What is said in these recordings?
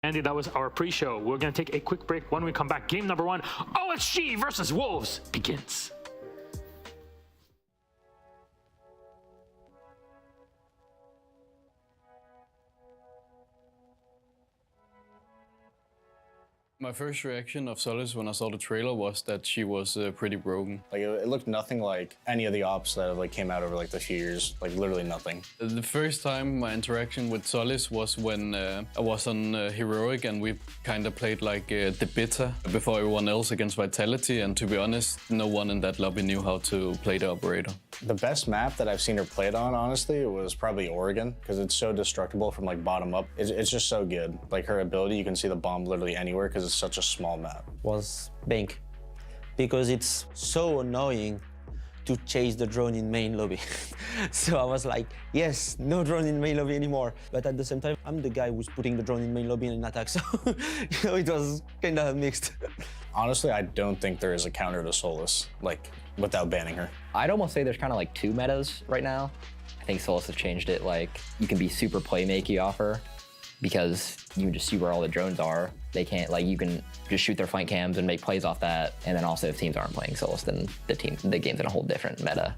Andy, that was our pre-show. We're going to take a quick break. When we come back, game number 1, OSG versus Wolves begins. My first reaction of Solace when I saw the trailer was that she was pretty broken. Like it looked nothing like any of the ops that have came out over the few years. Like literally nothing. The first time my interaction with Solace was when I was on Heroic and we kind of played like the beta before everyone else against Vitality, and to be honest, no one in that lobby knew how to play the operator. The best map that I've seen her play it on, honestly, was probably Oregon, because it's so destructible from bottom up. It's just so good. Like her ability, you can see the bomb literally anywhere because it's such a small map. Was Bank, because it's so annoying to chase the drone in main lobby. So I was like, yes, no drone in main lobby anymore. But at the same time, I'm the guy who's putting the drone in main lobby in an attack, so it was kind of mixed. Honestly, I don't think there is a counter to Solus, without banning her. I'd almost say there's kind of two metas right now. I think Solus has changed it. You can be super playmakey off her because you can just see where all the drones are. They can't, you can just shoot their flank cams and make plays off that. And then also if teams aren't playing Solus, then the game's in a whole different meta.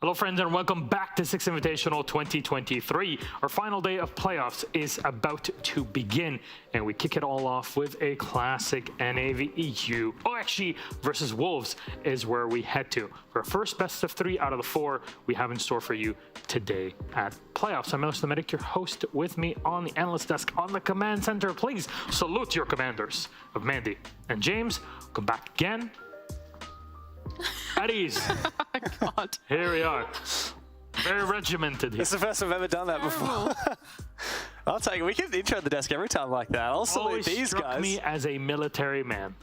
Hello, friends, and welcome back to Six Invitational 2023. Our final day of playoffs is about to begin, and we kick it all off with a classic NAVEU. OXG versus Wolves is where we head to. For our first best of 3 out of the 4 we have in store for you today at playoffs. I'm Mr. Medic, your host. With me on the analyst desk on the command center. Please salute your commanders of Mandy and James. Come back again. At ease. Oh, God. Here we are. Very regimented here. It's the first time I've ever done that before. I'll take it. We can intro the desk every time like that. I'll salute Always these struck guys. me as a military man.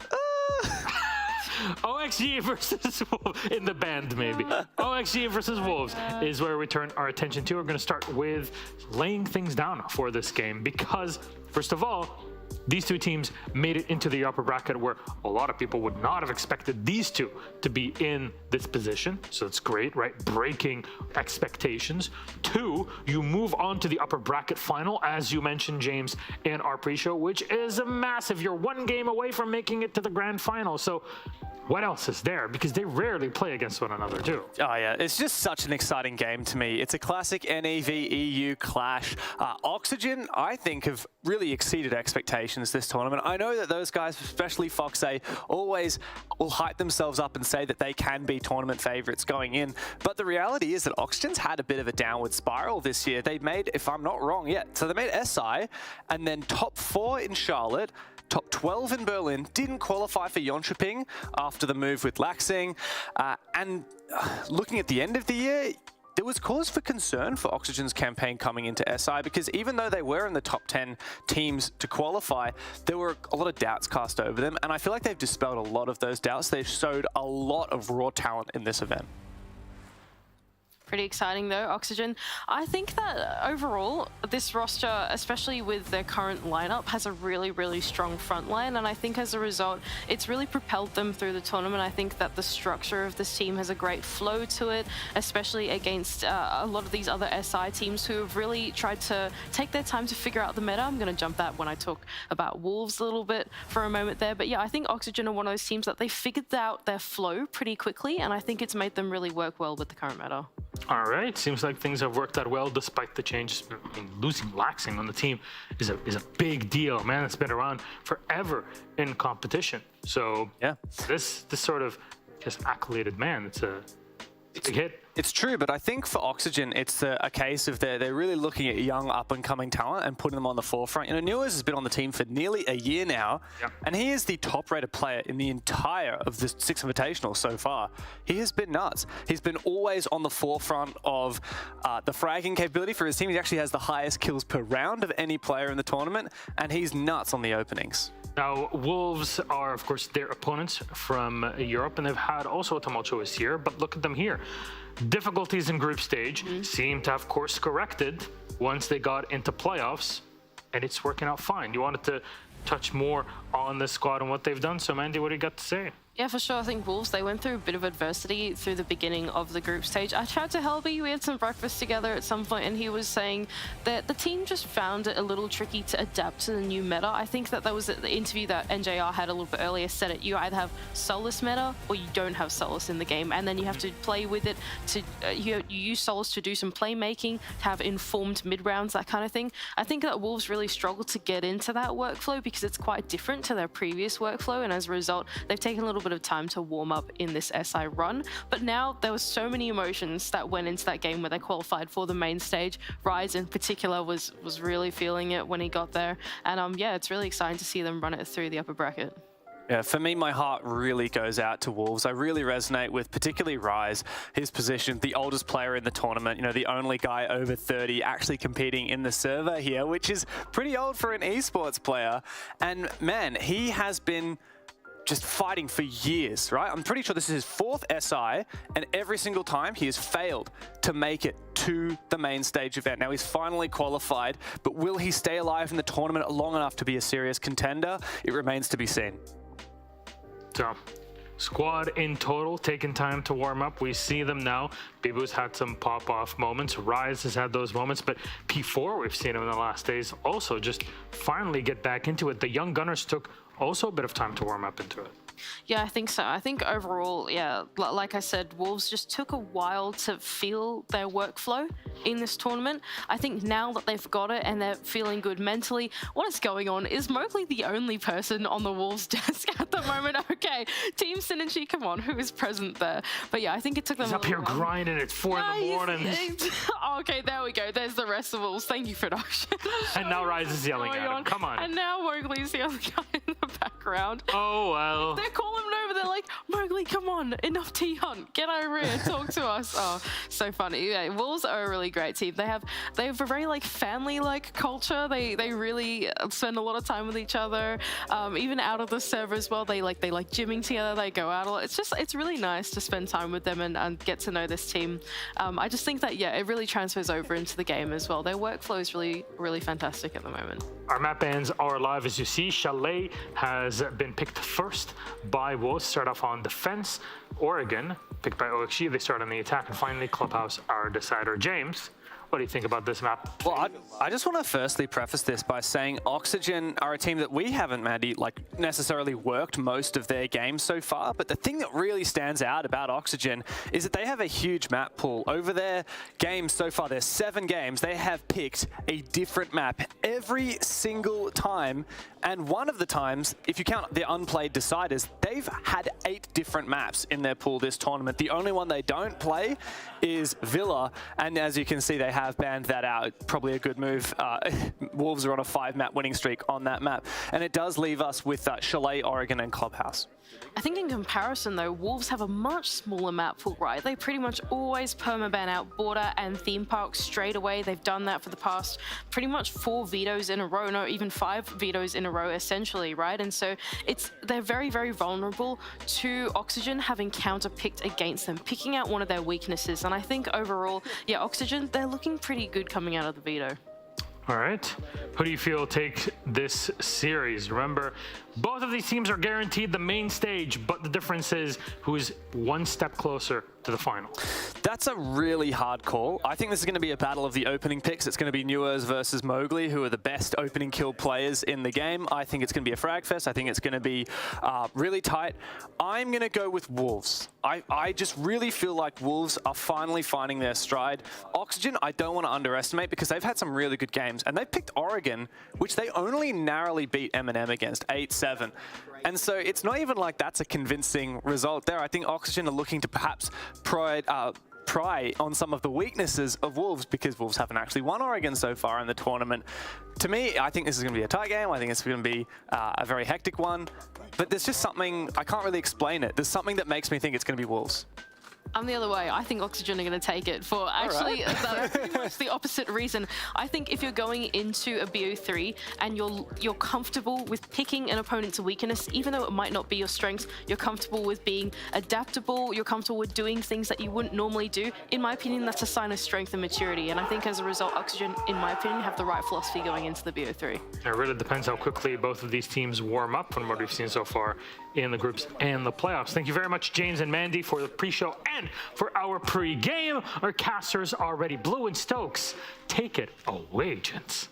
OXG versus Wolves in the band, maybe. OXG versus Wolves is where we turn our attention to. We're going to start with laying things down for this game because, first of all, these two teams made it into the upper bracket where a lot of people would not have expected these two to be in this position. So it's great, right? Breaking expectations. 2, you move on to the upper bracket final, as you mentioned, James, in our pre-show, which is massive. You're 1 game away from making it to the grand final. So what else is there? Because they rarely play against one another, too. Oh, yeah. It's just such an exciting game to me. It's a classic NAVEU clash. Oxygen, I think, have really exceeded expectations this tournament. I know that those guys, especially Foxay, always will hype themselves up and say that they can be tournament favorites going in. But the reality is that Oxygen's had a bit of a downward spiral this year. They made, if I'm not wrong yet, so they made SI and then top 4 in Charlotte, top 12 in Berlin, didn't qualify for Jönköping after the move with Laxing. And looking at the end of the year, there was cause for concern for Oxygen's campaign coming into SI because even though they were in the top 10 teams to qualify, there were a lot of doubts cast over them. And I feel like they've dispelled a lot of those doubts. They've showed a lot of raw talent in this event. Pretty exciting though, Oxygen. I think that overall, this roster, especially with their current lineup, has a really, really strong front line. And I think as a result, it's really propelled them through the tournament. I think that the structure of this team has a great flow to it, especially against a lot of these other SI teams who have really tried to take their time to figure out the meta. I'm going to jump that when I talk about Wolves a little bit for a moment there. But yeah, I think Oxygen are one of those teams that they figured out their flow pretty quickly. And I think it's made them really work well with the current meta. All right, seems like things have worked out well despite the changes. I mean, losing Laxing on the team is a big deal, man. It's been around forever in competition. So yeah, this sort of just accoladed man. It's a big hit. It's true, but I think for Oxygen, it's a case of they're really looking at young up-and-coming talent and putting them on the forefront. You know, Newers has been on the team for nearly a year now, and he is the top-rated player in the entire of the Six Invitational so far. He has been nuts. He's been always on the forefront of the fragging capability for his team. He actually has the highest kills per round of any player in the tournament, and he's nuts on the openings. Now, Wolves are, of course, their opponents from Europe, and they've had also a tumultuous year, but look at them here. Difficulties in group stage seem to have course corrected once they got into playoffs, and it's working out fine. You wanted to touch more on the squad and what they've done, so Mandy, what do you got to say? Yeah, for sure. I think Wolves, they went through a bit of adversity through the beginning of the group stage. I chatted to Helby, we had some breakfast together at some point, and he was saying that the team just found it a little tricky to adapt to the new meta. I think that was the interview that NJR had a little bit earlier said it. You either have Solace meta or you don't have Solace in the game, and then you have to play with it. To you use Solace to do some playmaking, to have informed mid-rounds, that kind of thing. I think that Wolves really struggled to get into that workflow because it's quite different to their previous workflow, and as a result, they've taken a little bit of time to warm up in this SI run. But now there were so many emotions that went into that game where they qualified for the main stage. Rise in particular was really feeling it when he got there. And yeah, it's really exciting to see them run it through the upper bracket. Yeah, for me, my heart really goes out to Wolves. I really resonate with particularly Rise, his position, the oldest player in the tournament, you know, the only guy over 30 actually competing in the server here, which is pretty old for an esports player. And man, he has been just fighting for years, right? I'm pretty sure this is his 4th SI, and every single time he has failed to make it to the main stage event. Now he's finally qualified, but will he stay alive in the tournament long enough to be a serious contender? It remains to be seen. So, squad in total taking time to warm up. We see them now. Bibu's had some pop-off moments. Rise has had those moments, but P4, we've seen him in the last days also just finally get back into it. The young gunners took also a bit of time to warm up into it. Yeah, I think so. I think overall, yeah, like I said, Wolves just took a while to feel their workflow in this tournament. I think now that they've got it and they're feeling good mentally, what is going on? Is Mowgli the only person on the Wolves desk at the moment? Okay, Team Synergy, come on, who is present there? But yeah, I think it took them He's up here grinding, it's 4 in the morning. Okay, there we go. There's the rest of Wolves. Thank you, production. And now Rise is yelling at him. Come on. And now Mowgli's the other guy in the background. Oh, well. They're calling him over. They're like, Mowgli, come on, enough T-Hunt. Get over here, talk to us. Oh, so funny. Yeah, Wolves are a really great team. They have a very like family-like culture. They really spend a lot of time with each other. Even out of the server as well. They like gymming together. They go out a lot. It's really nice to spend time with them and get to know this team. I just think that it really transfers over into the game as well. Their workflow is really fantastic at the moment. Our map bans are live, as you see. Chalet has been picked first by Wolves. Start off on defense. Oregon, picked by OXG, they start on the attack. And finally, Clubhouse, our decider. James, what do you think about this map? Well, I just want to firstly preface this by saying Oxygen are a team that we haven't, Mandy, necessarily worked most of their games so far, but the thing that really stands out about Oxygen is that they have a huge map pool. Over their games so far, there's 7 games, they have picked a different map every single time, and one of the times, if you count the unplayed deciders, they've had 8 different maps in their pool this tournament. The only one they don't play is Villa, and as you can see, they have banned that out. Probably a good move. Wolves are on a 5-map winning streak on that map. And it does leave us with Chalet, Oregon, and Clubhouse. I think in comparison, though, Wolves have a much smaller map pool, right? They pretty much always permaban out Border and Theme Park straight away. They've done that for the past pretty much 4 vetoes in a row, no, even 5 vetoes in a row, essentially, right? And so they're very, very vulnerable to Oxygen having counter-picked against them, picking out one of their weaknesses. And I think overall, yeah, Oxygen, they're looking pretty good coming out of the veto. All right. Who do you feel take this series? Remember, both of these teams are guaranteed the main stage, but the difference is who is one step closer to the final. That's a really hard call. I think this is going to be a battle of the opening picks. It's going to be Newers versus Mowgli, who are the best opening kill players in the game. I think it's going to be a frag fest. I think it's going to be really tight. I'm going to go with Wolves. I just really feel like Wolves are finally finding their stride. Oxygen, I don't want to underestimate because they've had some really good games. And they've picked Oregon, which they only narrowly beat M&M against, 8-7. And so it's not even like that's a convincing result there. I think Oxygen are looking to perhaps pry on some of the weaknesses of Wolves because Wolves haven't actually won Oregon so far in the tournament. To me, I think this is going to be a tight game. I think it's going to be a very hectic one. But there's just something, I can't really explain it. There's something that makes me think it's going to be Wolves. I'm the other way. I think Oxygen are going to take it for actually pretty much the opposite reason. I think if you're going into a BO3 and you're comfortable with picking an opponent's weakness, even though it might not be your strength, you're comfortable with being adaptable, you're comfortable with doing things that you wouldn't normally do. In my opinion, that's a sign of strength and maturity. And I think as a result, Oxygen, in my opinion, have the right philosophy going into the BO3. It really depends how quickly both of these teams warm up from what we've seen so far in the groups and the playoffs. Thank you very much, James and Mandy, for the pre-show and for our pre-game. Our casters are ready. Blue and Stokes, take it away, gents.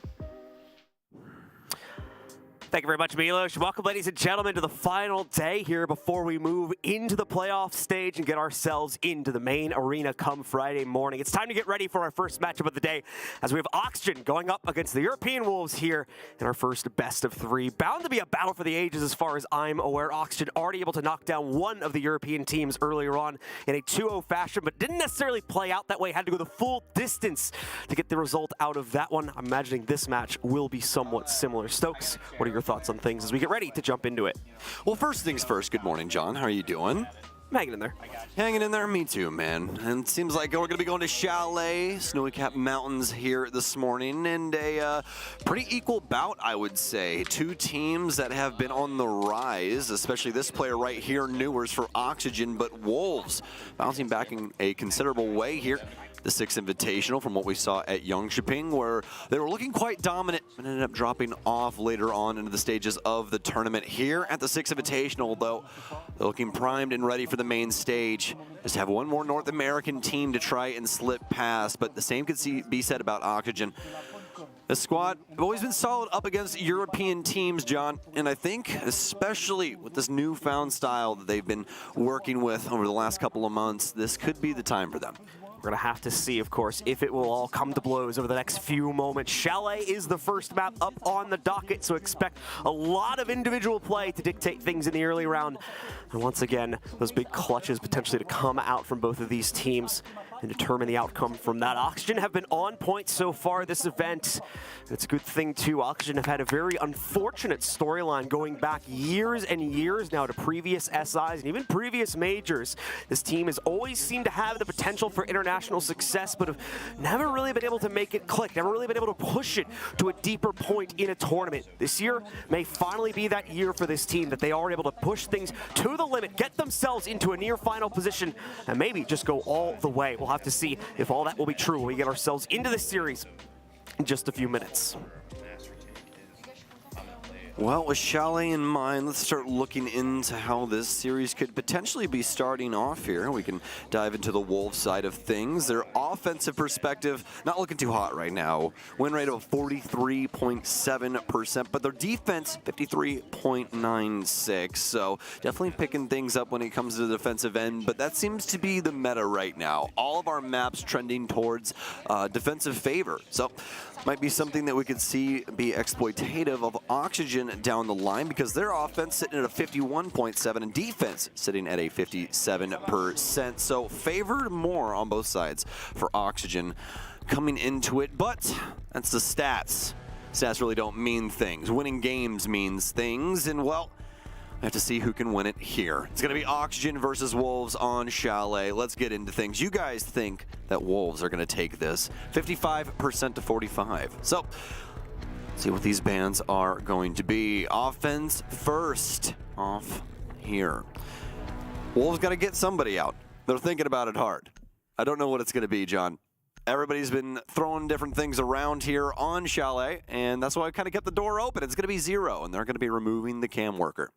Thank you very much, Milos. Welcome, ladies and gentlemen, to the final day here before we move into the playoff stage and get ourselves into the main arena come Friday morning. It's time to get ready for our first matchup of the day as we have Oxygen going up against the European Wolves here in our first best of 3. Bound to be a battle for the ages as far as I'm aware. Oxygen already able to knock down one of the European teams earlier on in a 2-0 fashion, but didn't necessarily play out that way. Had to go the full distance to get the result out of that one. I'm imagining this match will be somewhat similar. Stokes, what are your thoughts on things as we get ready to jump into it? Well, first things first, good morning, John. How are you doing? I'm hanging in there. Hanging in there? Me too, man. And it seems like we're going to be going to Chalet, Snowy Cap Mountains here this morning, and a pretty equal bout, I would say. 2 teams that have been on the rise, especially this player right here, Newers for Oxygen, but Wolves bouncing back in a considerable way here. the Six Invitational from what we saw at Jönköping, where they were looking quite dominant and ended up dropping off later on into the stages of the tournament. Here at the Six Invitational, though, they're looking primed and ready for the main stage. Just have one more North American team to try and slip past, but the same could be said about Oxygen. The squad have always been solid up against European teams, John, and I think especially with this newfound style that they've been working with over the last couple of months, this could be the time for them. We're going to have to see, of course, if it will all come to blows over the next few moments. Chalet is the first map up on the docket, so expect a lot of individual play to dictate things in the early round. And once again, those big clutches potentially to come out from both of these teams and determine the outcome from that. Oxygen have been on point so far this event. It's a good thing, too. Oxygen have had a very unfortunate storyline going back years and years now to previous SIs and even previous majors. This team has always seemed to have the potential for international success, but have never really been able to make it click, never really been able to push it to a deeper point in a tournament. This year may finally be that year for this team, that they are able to push things to the limit, get themselves into a near final position, and maybe just go all the way. We'll have to see if all that will be true when we get ourselves into this series in just a few minutes. Well, with Chalet in mind, let's start looking into how this series could potentially be starting off here. We can dive into the Wolves side of things. Their offensive perspective, not looking too hot right now. Win rate of 43.7%, but their defense, 53.96. So definitely picking things up when it comes to the defensive end, but that seems to be the meta right now. All of our maps trending towards defensive favor. So might be something that we could see be exploitative of Oxygen down the line, because their offense sitting at a 51.7 and defense sitting at a 57%. So favored more on both sides for Oxygen coming into it, but that's the stats. Stats really don't mean things. Winning games means things, and well, I have to see who can win it here. It's going to be Oxygen versus Wolves on Chalet. Let's get into things. You guys think that Wolves are going to take this 55% to 45. So, see what these bands are going to be. Offense first off here. Wolves got to get somebody out. They're thinking about it hard. I don't know what it's going to be, John. Everybody's been throwing different things around here on Chalet, and that's why I kind of kept the door open. It's going to be Zero, and they're going to be removing the cam worker.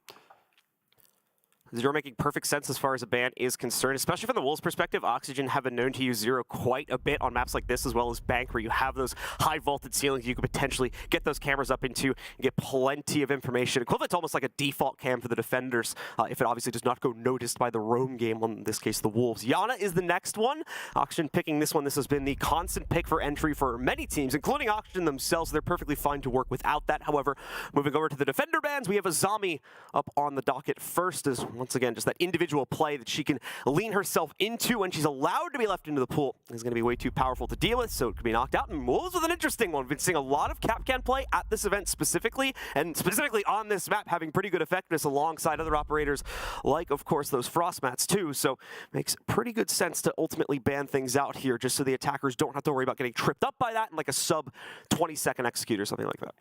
Zero making perfect sense as far as a ban is concerned, especially from the Wolves' perspective. Oxygen have been known to use Zero quite a bit on maps like this, as well as Bank, where you have those high vaulted ceilings you could potentially get those cameras up into and get plenty of information. Equivalent to almost like a default cam for the defenders, if it obviously does not go noticed by the roam game, in this case the Wolves. Yana is the next one. Oxygen picking this one. This has been the constant pick for entry for many teams, including Oxygen themselves. They're perfectly fine to work without that. However, moving over to the defender bans, we have a Azami up on the docket first, as once again, just that individual play that she can lean herself into when she's allowed to be left into the pool is going to be way too powerful to deal with, so it could be knocked out. And Wolves with an interesting one. We've been seeing a lot of Capcan play at this event specifically, and specifically on this map, having pretty good effectiveness alongside other operators, like, of course, those Frost mats too. So makes pretty good sense to ultimately ban things out here, just so the attackers don't have to worry about getting tripped up by that in like a sub 20-second execute or something like that.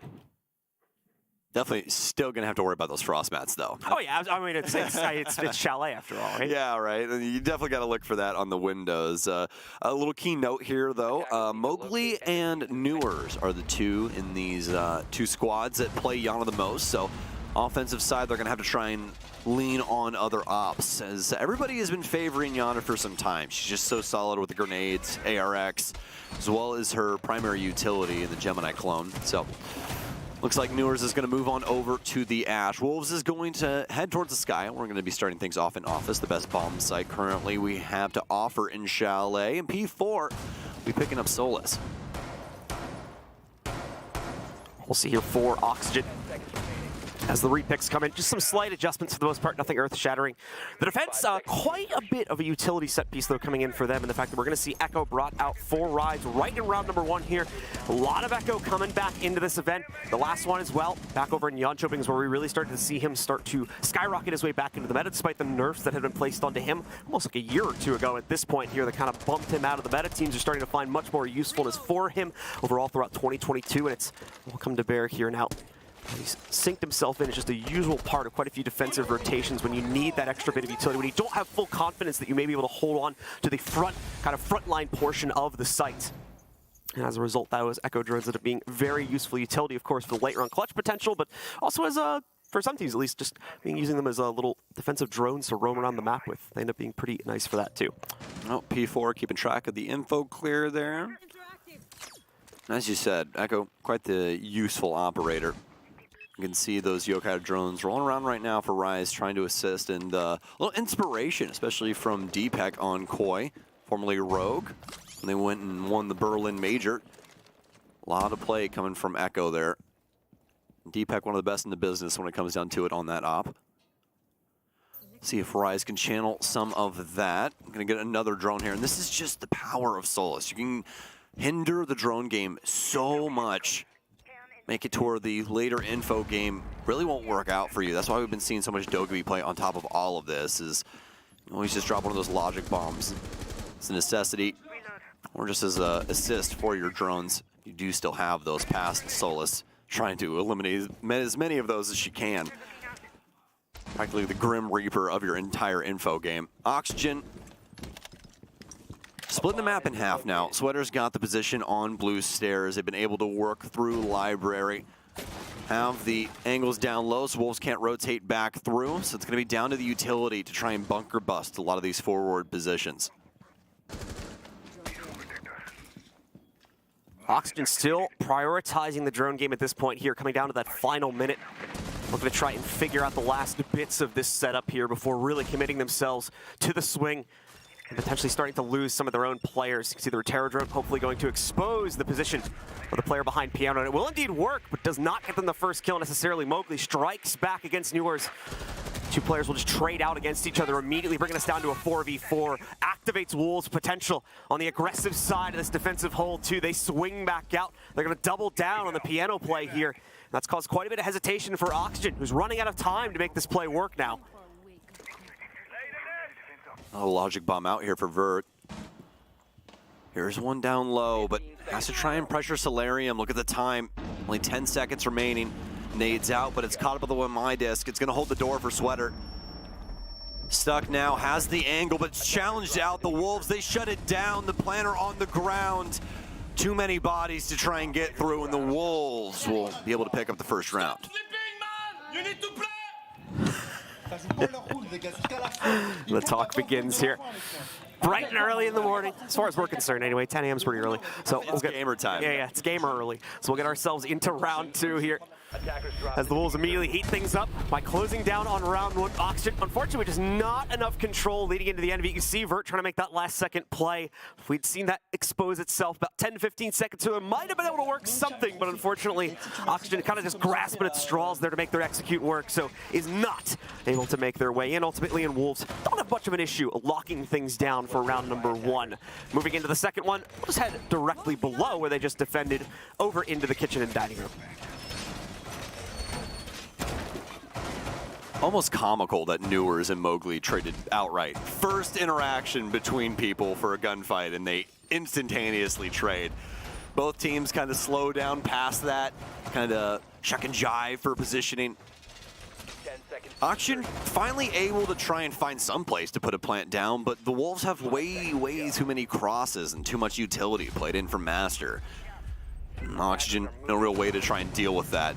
Definitely still going to have to worry about those frost mats, though. Oh, yeah. I mean, it's Chalet after all, right? Yeah, right. And you definitely got to look for that on the windows. A little key note here, though. Mowgli and Newers are the two in these two squads that play Yana the most. So offensive side, they're going to have to try and lean on other ops, as everybody has been favoring Yana for some time. She's just so solid with the grenades, ARX, as well as her primary utility in the Gemini clone. So looks like Newers is going to move on over to the Ash. Wolves is going to head towards the Sky. We're going to be starting things off in Office, the best bomb site currently we have to offer in Chalet. And P4, we picking up Solus. We'll see here for Oxygen as the repicks come in. Just some slight adjustments for the most part, nothing earth-shattering. The defense, quite a bit of a utility set piece, though, coming in for them, and the fact that we're going to see Echo brought out 4 rides right in round number 1 here. A lot of Echo coming back into this event. The last one as well, back over in Jönköping, is where we really started to see him start to skyrocket his way back into the meta, despite the nerfs that had been placed onto him almost like a year or two ago at this point here that kind of bumped him out of the meta. Teams are starting to find much more usefulness for him overall throughout 2022, and it's all come to bear here now. He's synced himself in. It's just a usual part of quite a few defensive rotations when you need that extra bit of utility, when you don't have full confidence that you may be able to hold on to the frontline portion of the site. And as a result, that was Echo drones that are being very useful utility, of course, for the late round clutch potential, but also as for some teams at least, just using them as a little defensive drones to roam around the map with. They end up being pretty nice for that too. Oh, P4 keeping track of the info clear there. As you said, Echo, quite the useful operator. You can see those Yokai drones rolling around right now for Rise, trying to assist, and a little inspiration, especially from Deepak on Koi, formerly Rogue. When they went and won the Berlin Major. A lot of play coming from Echo there. Deepak, one of the best in the business when it comes down to it on that op. See if Rise can channel some of that. I'm going to get another drone here, and this is just the power of Solus. You can hinder the drone game so much. Make it toward the later info game really won't work out for you. That's why we've been seeing so much Dogoby play on top of all of this, is you always just drop one of those logic bombs. It's a necessity, or just as an assist for your drones. You do still have those past Solus, trying to eliminate as many of those as you can. Practically the Grim Reaper of your entire info game. Oxygen, splitting the map in half now. Sweater's got the position on blue stairs. They've been able to work through library. Have the angles down low so Wolves can't rotate back through. So it's going to be down to the utility to try and bunker bust a lot of these forward positions. Oxygen still prioritizing the drone game at this point here, coming down to that final minute. Looking to try and figure out the last bits of this setup here before really committing themselves to the swing and potentially starting to lose some of their own players. You can see the Rotero drone hopefully going to expose the position of the player behind Piano. And it will indeed work, but does not get them the first kill necessarily. Mowgli strikes back against Newers. Two players will just trade out against each other immediately, bringing us down to a 4v4. Activates Wolves' potential on the aggressive side of this defensive hold, too. They swing back out. They're going to double down on the Piano play here. That's caused quite a bit of hesitation for Oxygen, who's running out of time to make this play work now. Oh, logic bomb out here for Vert. Here's one down low, but has to try and pressure Solarium. Look at the time. Only 10 seconds remaining. Nades out, but it's caught up with the one disc. It's going to hold the door for Sweater. Stuck now, has the angle, but it's challenged out. The Wolves, they shut it down. The planner on the ground. Too many bodies to try and get through, and the Wolves will be able to pick up the first round. The talk begins here. Bright and early in the morning, as far as we're concerned anyway. 10 a.m. is pretty early. So It's gamer time. Yeah, it's gamer early. So we'll get ourselves into round two here. As the Wolves immediately heat things up by closing down on round one. Oxygen, unfortunately, just not enough control leading into the end of it. You can see Vert trying to make that last second play. If we'd seen that expose itself about 10 to 15 seconds ago, it might have been able to work something, but unfortunately, Oxygen kind of just grasping at straws there to make their execute work, so is not able to make their way in ultimately, and Wolves don't have much of an issue locking things down for round number one. Moving into the second one, we'll just head directly below where they just defended over into the kitchen and dining room. Almost comical that Newers and Mowgli traded outright. First interaction between people for a gunfight, and they instantaneously trade. Both teams kind of slow down past that, kind of shuck and jive for positioning. Oxygen finally able to try and find some place to put a plant down, but the Wolves have way too many crosses and too much utility played in from Master. Oxygen, no real way to try and deal with that.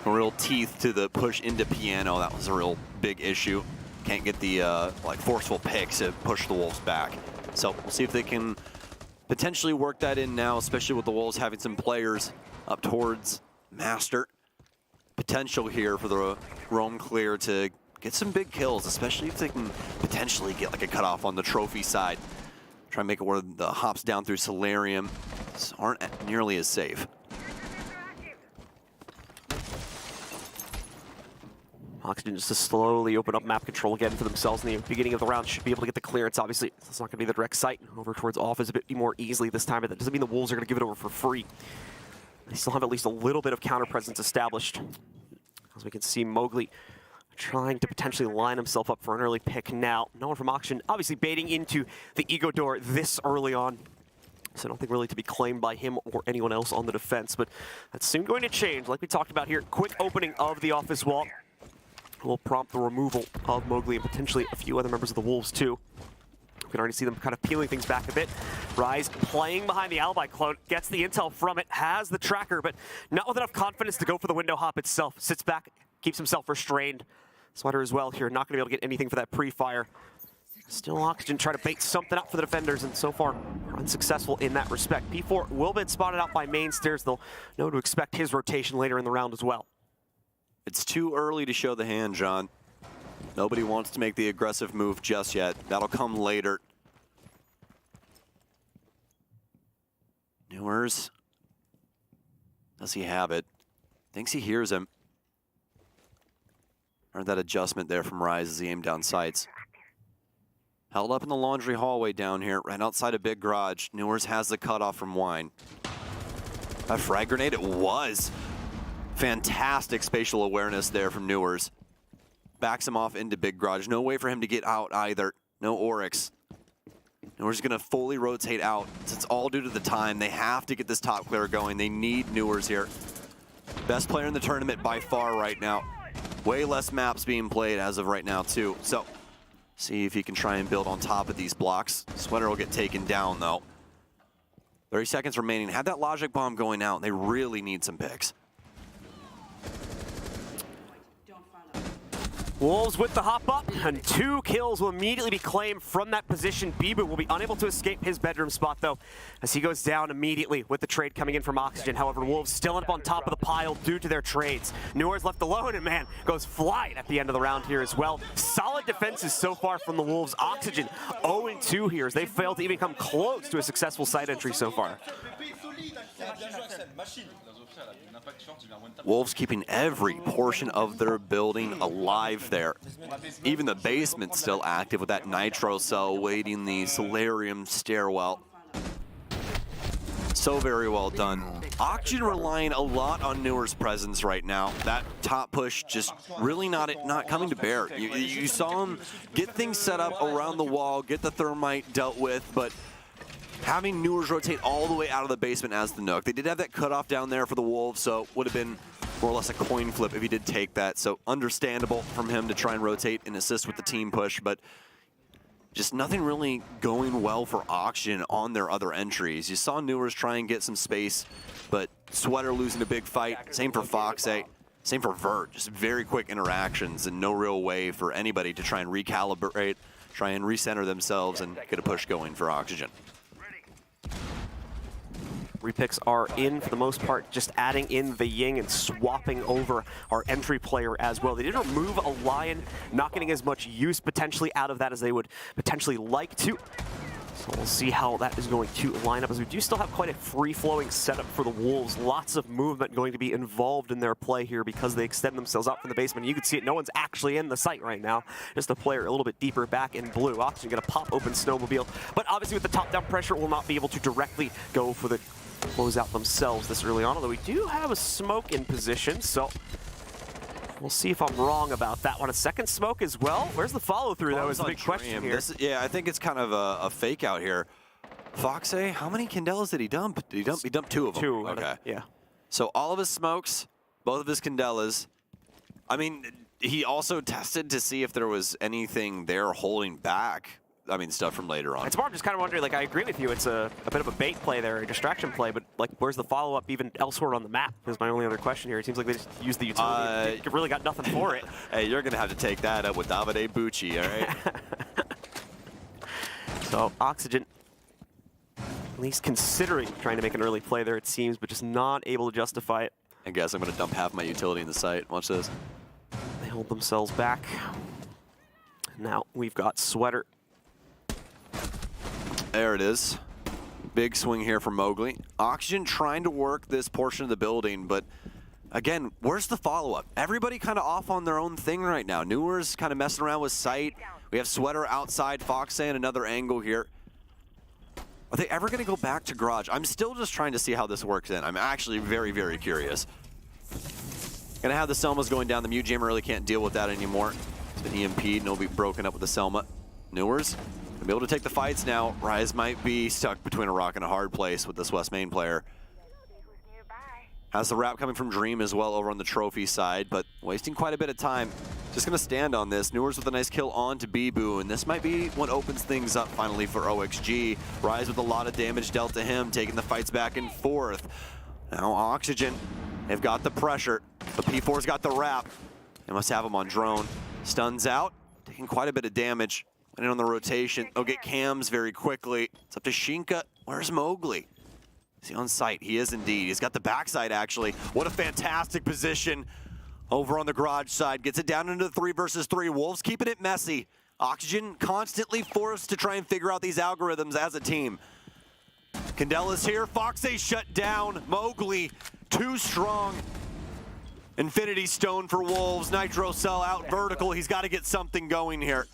No real teeth to the push into Piano. That was a real big issue. Can't get the like forceful picks to push the Wolves back. So we'll see if they can potentially work that in now, especially with the Wolves having some players up towards Master. Potential here for the roam clear to get some big kills, especially if they can potentially get like a cutoff on the trophy side. Try and make it where the hops down through Solarium aren't nearly as safe. Oxygen just to slowly open up map control again for themselves in the beginning of the round. Should be able to get the clearance. Obviously, it's not going to be the direct sight. Over towards Office a bit more easily this time, but that doesn't mean the Wolves are going to give it over for free. They still have at least a little bit of counter presence established. As we can see, Mowgli trying to potentially line himself up for an early pick now. No one from Oxygen obviously baiting into the Ego door this early on. So nothing really to be claimed by him or anyone else on the defense, but that's soon going to change. Like we talked about here, quick opening of the office wall will prompt the removal of Mowgli and potentially a few other members of the Wolves too. We can already see them kind of peeling things back a bit. Rise playing behind the alibi clone, gets the intel from it, has the tracker, but not with enough confidence to go for the window hop itself. Sits back, keeps himself restrained. Sweater as well here, not going to be able to get anything for that pre-fire. Still Oxygen trying to bait something up for the defenders, and so far unsuccessful in that respect. P4 will be spotted out by main stairs. They'll know to expect his rotation later in the round as well. It's too early to show the hand, John. Nobody wants to make the aggressive move just yet. That'll come later. Newers. Does he have it? Thinks he hears him. Heard that adjustment there from Rise as he aimed down sights. Held up in the laundry hallway down here, right outside a big garage. Newers has the cutoff from Wine. A frag grenade? It was. Fantastic spatial awareness there from Newers. Backs him off into big garage. No way for him to get out either. No Oryx. Newers is going to fully rotate out. It's all due to the time. They have to get this top clear going. They need Newers here. Best player in the tournament by far right now. Way less maps being played as of right now too. So, see if he can try and build on top of these blocks. Sweater will get taken down though. 30 seconds remaining. Had that logic bomb going out. They really need some picks. Wolves with the hop up, and 2 kills will immediately be claimed from that position. Bibu will be unable to escape his bedroom spot, though, as he goes down immediately with the trade coming in from Oxygen. However, Wolves still up on top of the pile due to their trades. Newers left alone, and man, goes flying at the end of the round here as well. Solid defenses so far from the Wolves. Oxygen 0-2 here, as they failed to even come close to a successful side entry so far. Wolves keeping every portion of their building alive there. Even the basement's still active with that nitro cell waiting the solarium stairwell. So very well done. Oxygen relying a lot on Newer's presence right now. That top push just really not coming to bear. You saw him get things set up around the wall, get the thermite dealt with, but having Newers rotate all the way out of the basement as the Nook. They did have that cutoff down there for the Wolves, so would have been more or less a coin flip if he did take that. So understandable from him to try and rotate and assist with the team push, but just nothing really going well for Oxygen on their other entries. You saw Newers try and get some space, but Sweater losing a big fight. Same for Foxay. Same for Vert. Just very quick interactions and no real way for anybody to try and recalibrate, try and recenter themselves and get a push going for Oxygen. Repicks are in for the most part, just adding in the Ying and swapping over our entry player as well. They did remove a Lion, not getting as much use potentially out of that as they would potentially like to. So we'll see how that is going to line up, as we do still have quite a free-flowing setup for the Wolves. Lots of movement going to be involved in their play here because they extend themselves out from the basement. You can see it, no one's actually in the site right now. Just a player a little bit deeper back in blue. Oxygen gonna pop open Snowmobile, but obviously with the top-down pressure, will not be able to directly go for the close out themselves this early on, although we do have a smoke in position, so we'll see if I'm wrong about that one. A second smoke as well. Where's the follow-through, though, is the big question here. Yeah, I think it's kind of a fake out here. Foxay, how many Candelas did he dump? He dumped 2 of them. 2. Okay. Yeah. So all of his smokes, both of his Candelas. I mean, he also tested to see if there was anything there holding back. I mean, stuff from later on. It's more just kind of wondering, like, I agree with you, it's a bit of a bait play there, a distraction play, but, like, where's the follow-up even elsewhere on the map is my only other question here. It seems like they just used the utility and really got nothing for it. Hey, you're going to have to take that up with Davide Bucci, all right? So, Oxygen, at least considering trying to make an early play there, it seems, but just not able to justify it. I guess I'm going to dump half my utility in the site. Watch this. They hold themselves back. Now we've got Sweater. There it is. Big swing here from Mowgli. Oxygen trying to work this portion of the building, but again, where's the follow-up? Everybody kind of off on their own thing right now. Newers kind of messing around with sight. We have Sweater outside, Foxay in another angle here. Are they ever going to go back to garage? I'm still just trying to see how this works in. I'm actually very, very curious. Gonna have the Selmas going down. The Mute Jammer really can't deal with that anymore. It's been EMP'd and it'll be broken up with the Selma. Newers be able to take the fights now. Rise might be stuck between a rock and a hard place with this West main player. Has the wrap coming from Dream as well over on the trophy side, but wasting quite a bit of time. Just gonna stand on this. Newers with a nice kill on to Bibu, and this might be what opens things up finally for OXG. Rise with a lot of damage dealt to him, taking the fights back and forth. Now Oxygen, they've got the pressure, but P4's got the wrap. They must have him on drone. Stuns out, taking quite a bit of damage. And on the rotation, they'll get cams very quickly. It's up to Shinka. Where's Mowgli? Is he on site? He is indeed. He's got the backside, actually. What a fantastic position over on the garage side. Gets it down into the 3 versus 3. Wolves keeping it messy. Oxygen constantly forced to try and figure out these algorithms as a team. Candela's here. Foxay shut down. Mowgli, too strong. Infinity Stone for Wolves. Nitro Cell out vertical. He's got to get something going here.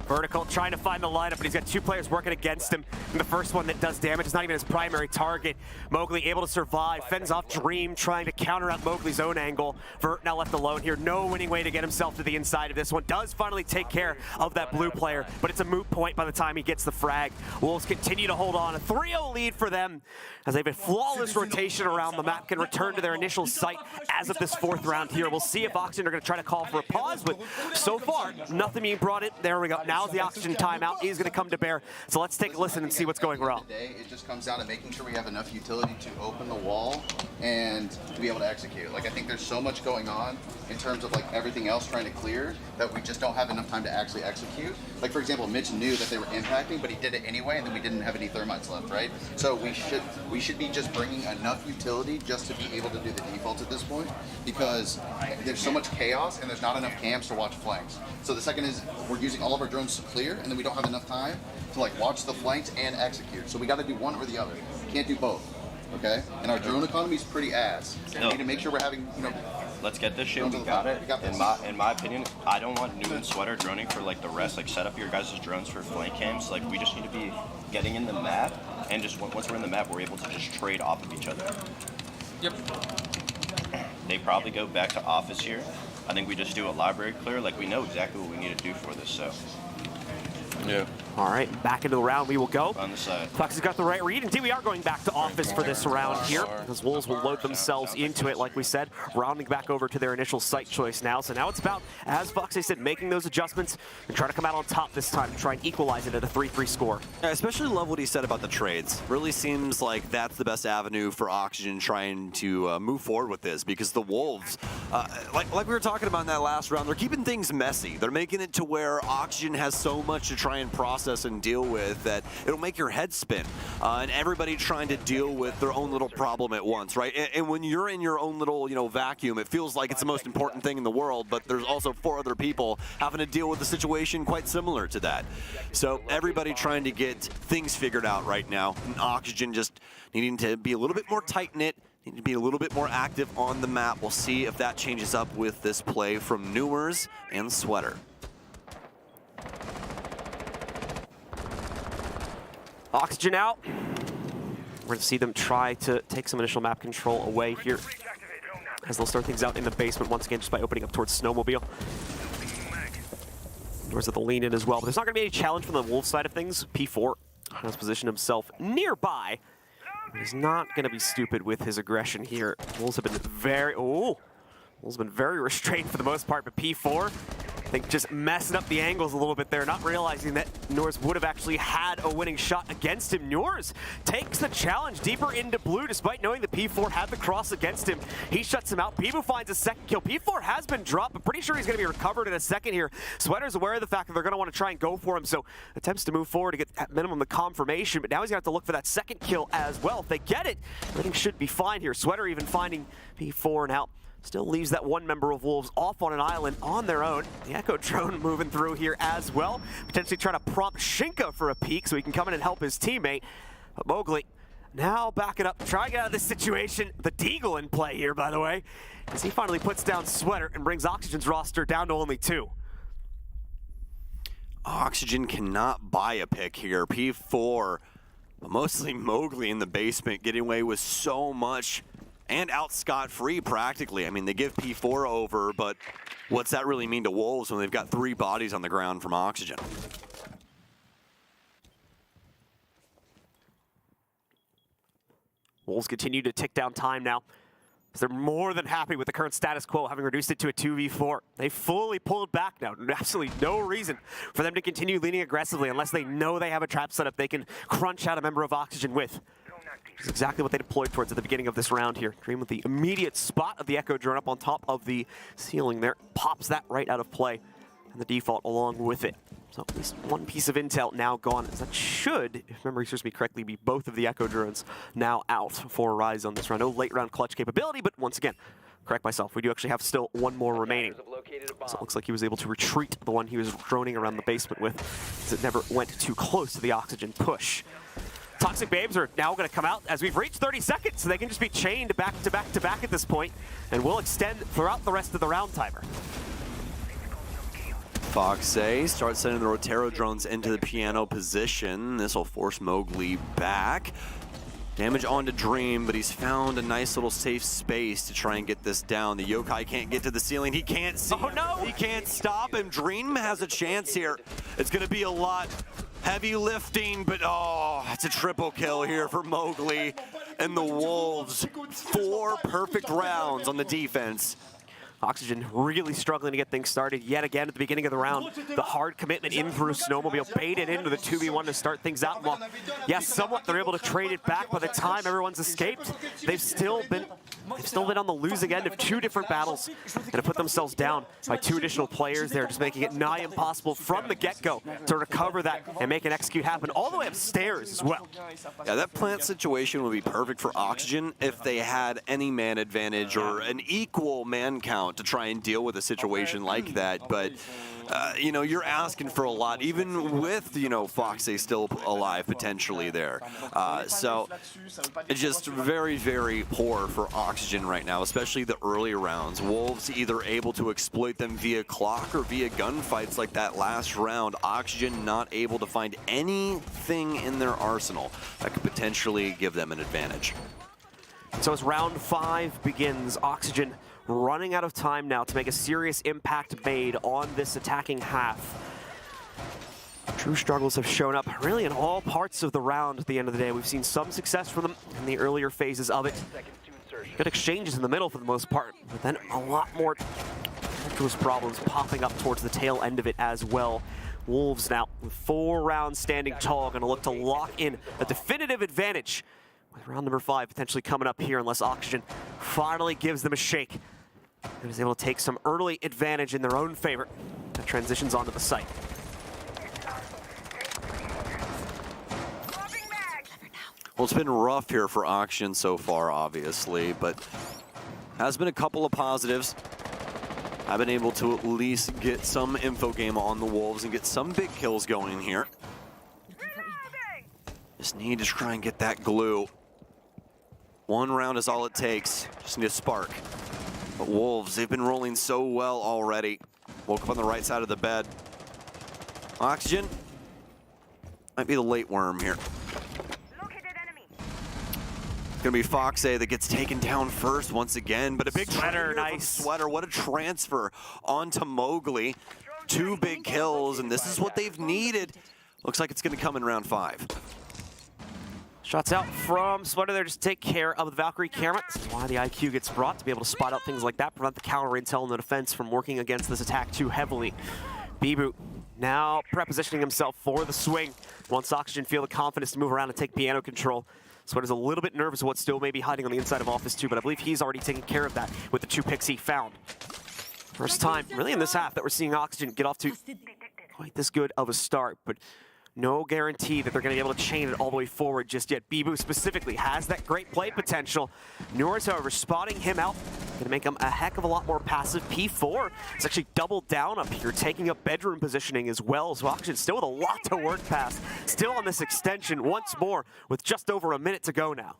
Vertical trying to find the lineup, but he's got 2 players working against him. And the first one that does damage is not even his primary target. Mowgli able to survive, fends off Dream, trying to counter out Mowgli's own angle. Vert now left alone here. No winning way to get himself to the inside of this one. Does finally take care of that blue player, but it's a moot point by the time he gets the frag. Wolves continue to hold on. A 3-0 lead for them as they have a flawless rotation around the map, can return to their initial site as of this 4th round here. We'll see if Oxygen are going to try to call for a pause, but so far, nothing being brought in. There we go. Now the Oxygen timeout is going to come to bear. So let's take a listen and see what's going wrong. It just comes down to making sure we have enough utility to open the wall and to be able to execute. Like, I think there's so much going on in terms of like everything else trying to clear that we just don't have enough time to actually execute. Like, for example, Mitch knew that they were impacting, but he did it anyway, and then we didn't have any thermites left, right? So we should be just bringing enough utility just to be able to do the default at this point, because there's so much chaos and there's not enough cams to watch flanks. So the second is we're using all of our drones to clear, and then we don't have enough time to like watch the flanks and execute. So we got to do one or the other. We can't do both. Okay? And our drone economy is pretty ass. We need to make sure we're having, you know. Let's get this shit. We got it. In my opinion, I don't want New and Sweater droning for like the rest. Like, set up your guys' drones for flank cams. Like, we just need to be getting in the map, and just once we're in the map, we're able to just trade off of each other. Yep. They probably go back to office here. I think we just do a library clear. Like, we know exactly what we need to do for this. So. Yeah. All right, back into the round we will go. On the side. Fox has got the right read. Indeed, we are going back to office for this round here, as Wolves will load themselves into it, like we said, rounding back over to their initial site choice now. So now it's about, as Fox said, making those adjustments and trying to come out on top this time and try and equalize it at a 3-3 score. I especially love what he said about the trades. Really seems like that's the best avenue for Oxygen trying to move forward with this, because the Wolves, like we were talking about in that last round, they're keeping things messy. They're making it to where Oxygen has so much to try and process and deal with that it'll make your head spin. And everybody trying to deal with their own little problem at once, right? And when you're in your own little, vacuum, it feels like it's the most important thing in the world, but there's also 4 other people having to deal with a situation quite similar to that. So everybody trying to get things figured out right now. And Oxygen just needing to be a little bit more tight-knit, need to be a little bit more active on the map. We'll see if that changes up with this play from Newers and Sweater. Oxygen out. We're going to see them try to take some initial map control away here, as they'll start things out in the basement once again just by opening up towards Snowmobile. Newers at the lean in as well, but there's not going to be any challenge from the Wolves side of things. P4 has positioned himself nearby. He's not going to be stupid with his aggression here. Wolves have been very restrained for the most part, but P4, I think, just messing up the angles a little bit there, not realizing that Newers would have actually had a winning shot against him. Newers takes the challenge deeper into blue, despite knowing that P4 had the cross against him. He shuts him out. Bibu finds a second kill. P4 has been dropped, but pretty sure he's going to be recovered in a second here. Sweater's aware of the fact that they're going to want to try and go for him, so attempts to move forward to get at minimum the confirmation, but now he's going to have to look for that second kill as well. If they get it, everything should be fine here. Sweater even finding P4 and out. Still leaves that one member of Wolves off on an island on their own. The Echo drone moving through here as well. Potentially trying to prompt Shinka for a peek so he can come in and help his teammate. But Mowgli now backing up, trying to get out of this situation. The Deagle in play here, by the way, as he finally puts down Sweater and brings Oxygen's roster down to only 2. Oxygen cannot buy a pick here. P4, but mostly Mowgli in the basement, getting away with so much and out scot-free practically. I mean, they give P4 over, but what's that really mean to Wolves when they've got 3 bodies on the ground from Oxygen? Wolves continue to tick down time now. They're more than happy with the current status quo, having reduced it to a 2v4. They fully pulled back now. Absolutely no reason for them to continue leaning aggressively unless they know they have a trap setup they can crunch out a member of Oxygen with. It's exactly what they deployed towards at the beginning of this round here. Dream with the immediate spot of the Echo drone up on top of the ceiling there. Pops that right out of play. And the default along with it. So at least one piece of intel now gone. As that should, if memory serves me correctly, be both of the Echo drones now out for Rise on this round. No late round clutch capability, but once again, correct myself, we do actually have still one more remaining. So it looks like he was able to retreat the one he was droning around the basement with, as it never went too close to the Oxygen push. Toxic Babes are now going to come out as we've reached 30 seconds, so they can just be chained back to back to back at this point, and will extend throughout the rest of the round timer. Foxay starts sending the Rotero drones into the piano position. This will force Mowgli back. Damage onto Dream, but he's found a nice little safe space to try and get this down. The Yokai can't get to the ceiling. He can't see him. No! He can't stop him. Dream has a chance here. It's going to be a lot heavy lifting, but oh, it's a triple kill here for Mowgli and the Wolves. 4 perfect rounds on the defense. Oxygen really struggling to get things started yet again at the beginning of the round. The hard commitment in through Snowmobile, baited into the 2v1 to start things out. Well, yes, somewhat they're able to trade it back by the time everyone's escaped. They've still been on the losing end of 2 different battles and have put themselves down by 2 additional players there, just making it nigh impossible from the get-go to recover that and make an execute happen all the way upstairs as well. Yeah, that plant situation would be perfect for Oxygen if they had any man advantage or an equal man count to try and deal with a situation like that. But, you know, you're asking for a lot, even with, you know, Foxay still alive potentially there. So it's just very, very poor for Oxygen right now, especially the early rounds. Wolves either able to exploit them via clock or via gunfights like that last round. Oxygen not able to find anything in their arsenal that could potentially give them an advantage. So as round 5 begins, Oxygen running out of time now to make a serious impact made on this attacking half. True struggles have shown up really in all parts of the round at the end of the day. We've seen some success from them in the earlier phases of it. Good exchanges in the middle for the most part, but then a lot more problems popping up towards the tail end of it as well. Wolves now with 4 rounds standing tall, going to look to lock in a definitive advantage with round number 5 potentially coming up here unless Oxygen finally gives them a shake and is able to take some early advantage in their own favor that transitions onto the site. Well, it's been rough here for Oxygen so far, obviously, but has been a couple of positives. I've been able to at least get some info game on the Wolves and get some big kills going here. Just need to try and get that glue. 1 round is all it takes. Just need a spark. But Wolves, they've been rolling so well already. Woke up on the right side of the bed. Oxygen might be the late worm here. It's gonna be Foxay that gets taken down first once again, but a big Sweater, nice. Sweater. What a transfer onto Mowgli. 2 big kills, and this is what they've needed. Looks like it's gonna come in round 5. Shots out from Sweater there just to take care of the Valkyrie camera. This is why the IQ gets brought, to be able to spot out things like that, prevent the counter intel and the defense from working against this attack too heavily. Bibu now prepositioning himself for the swing. Once Oxygen feel the confidence to move around and take piano control. Sweater's a little bit nervous of what's still maybe hiding on the inside of Office 2, but I believe he's already taken care of that with the 2 picks he found. First time, really in this half, that we're seeing Oxygen get off to quite this good of a start, but no guarantee that they're going to be able to chain it all the way forward just yet. Bibu specifically has that great play potential. Norris, however, spotting him out, going to make him a heck of a lot more passive. P4 is actually doubled down up here, taking up bedroom positioning as well. So Oxygen still with a lot to work past. Still on this extension once more with just over a minute to go now.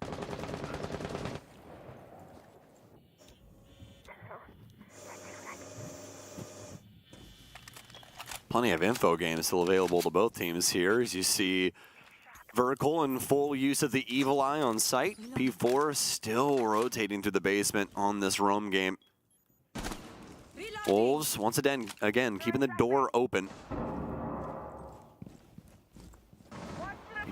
Plenty of info games still available to both teams here. As you see, Vertical in full use of the Evil Eye on site. P4 still rotating through the basement on this roam game. Wolves, once again, keeping the door open.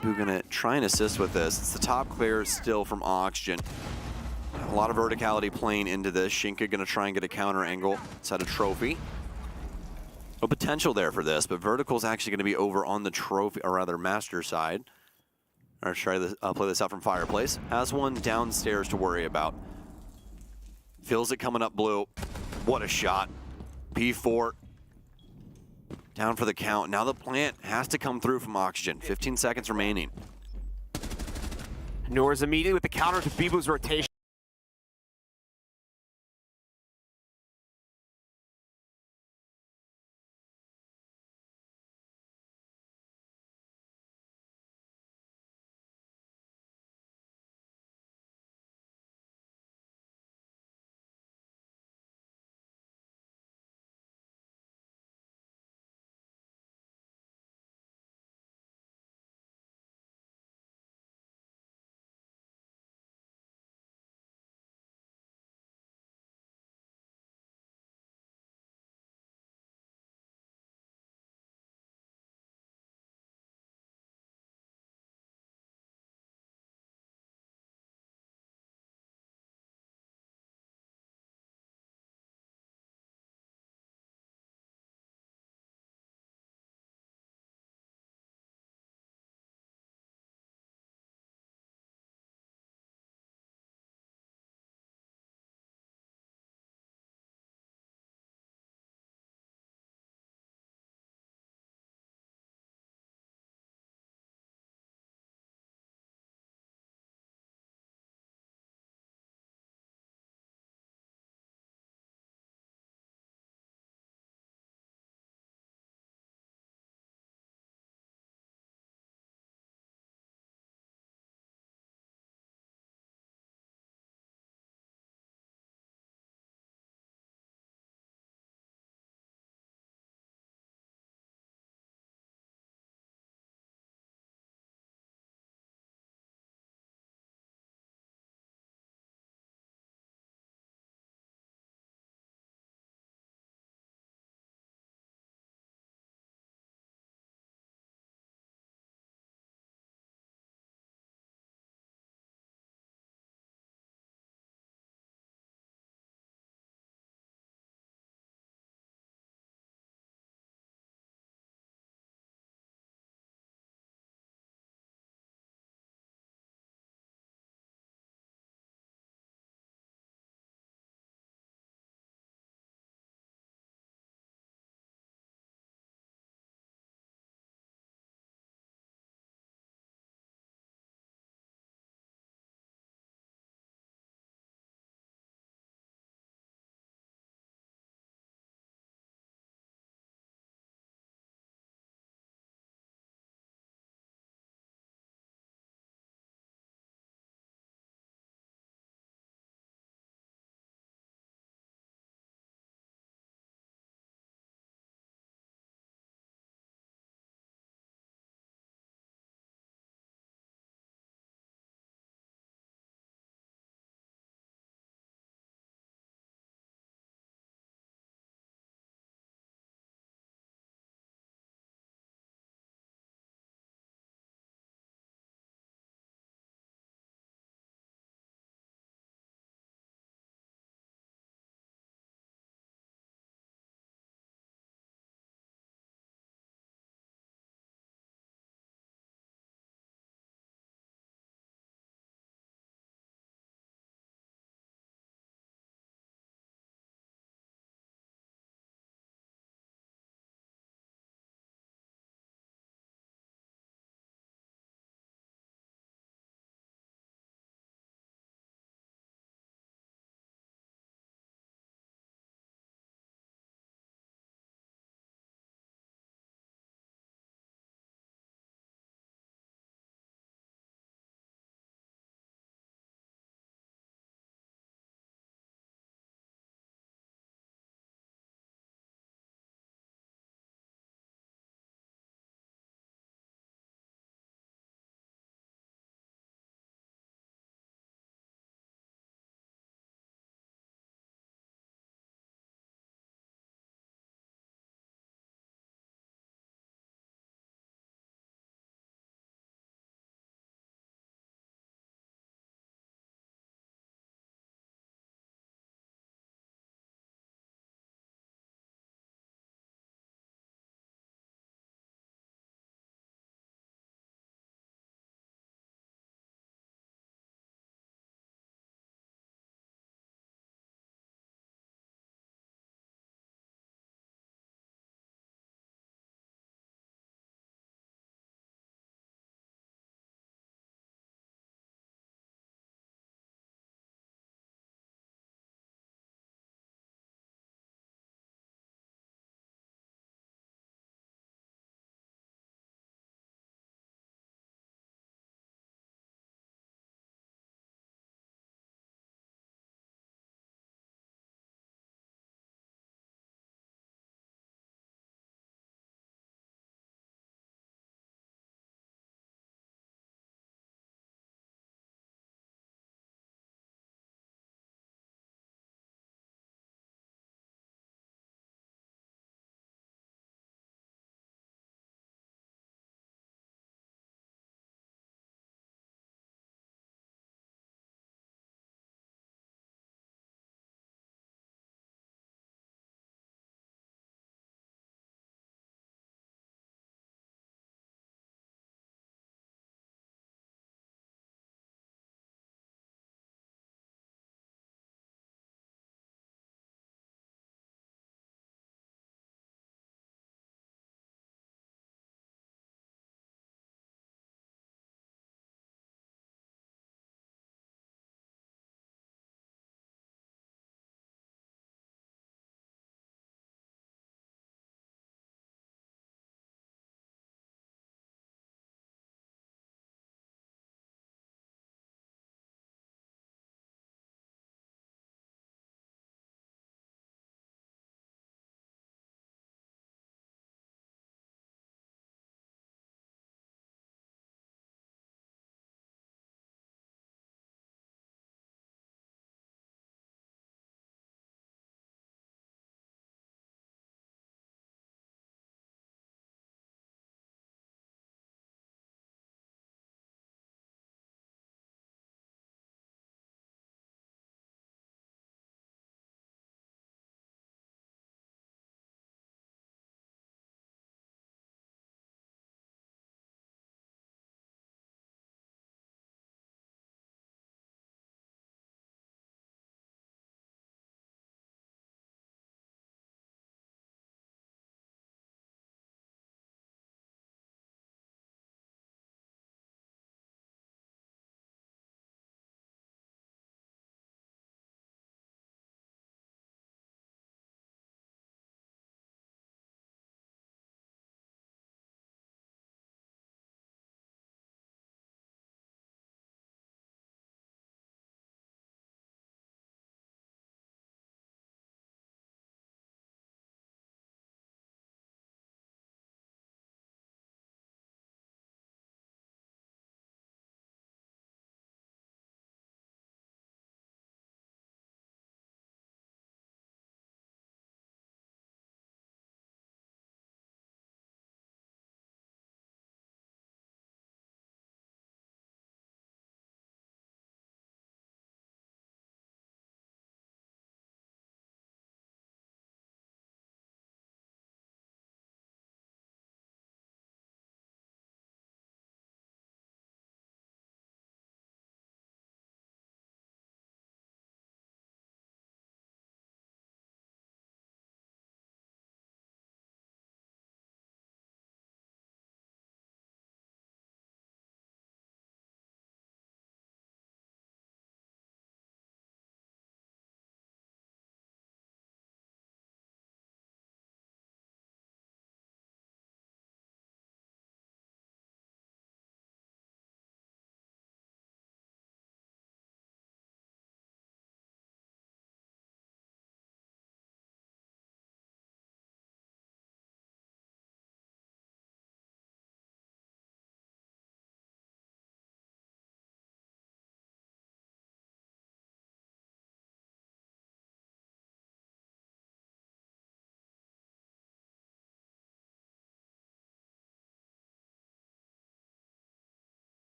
People are gonna try and assist with this. It's the top clear still from Oxygen. A lot of verticality playing into this. Shinka gonna try and get a counter angle. Set a trophy. No potential there for this, but Vertical's actually gonna be over on the trophy, or rather master side. Or try to play this out from Fireplace. Has one downstairs to worry about. Feels it coming up blue. What a shot. P4 down for the count. Now the plant has to come through from Oxygen. 15 seconds remaining. Noor's immediately with the counter to Bibu's rotation.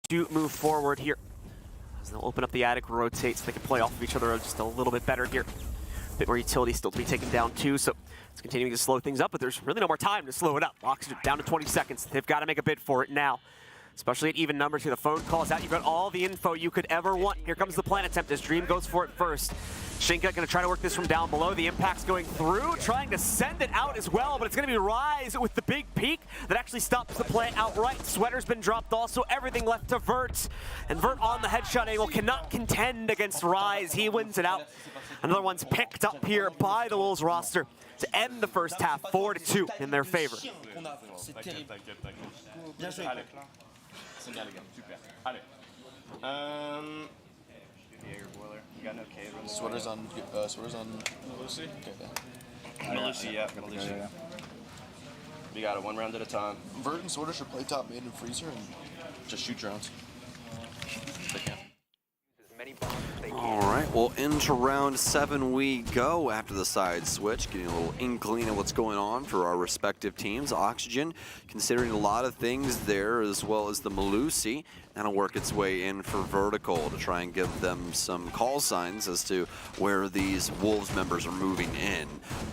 to move forward here. As they'll open up the attic, rotate so they can play off of each other just a little bit better here. A bit more utility still to be taken down too, so it's continuing to slow things up, but there's really no more time to slow it up. Oxygen down to 20 seconds. They've got to make a bid for it now. Especially at even numbers here. The phone calls out. You've got all the info you could ever want. Here comes the plant attempt as Dream goes for it first. Seige going to try to work this from down below. The impact's going through, trying to send it out as well, but it's going to be Rise with the big peak that actually stops the plant outright. Sweater's been dropped also. Everything left to Vert. And Vert on the headshot angle cannot contend against Rise. He wins it out. Another one's picked up here by the Wolves roster to end the first half 4-2 in their favor. Sweater's on Lucy? Okay. Lucy, yeah. Lucy. We got it 1 round at a time. Vert and Sweater should play top mid and freezer and just shoot drones. They can. All right, well, into round 7 we go after the side switch, getting a little inkling of what's going on for our respective teams. Oxygen considering a lot of things there, as well as the Malusi. That'll work its way in for Vertical to try and give them some call signs as to where these Wolves members are moving in.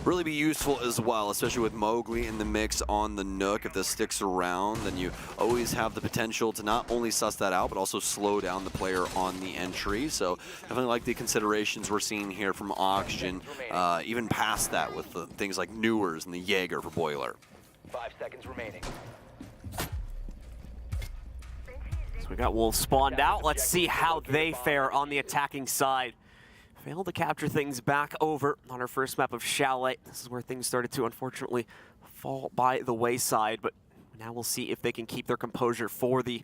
Really be useful as well, especially with Mowgli in the mix on the Nook. If this sticks around, then you always have the potential to not only suss that out, but also slow down the player on the entry. So definitely like the considerations we're seeing here from Oxygen, even past that with the things like Newers and the Jaeger for Boiler. 5 seconds remaining. So we got Wolves spawned out. Let's see how they fare on the attacking side. Failed to capture things back over on our first map of Chalet. This is where things started to, unfortunately, fall by the wayside. But now we'll see if they can keep their composure for the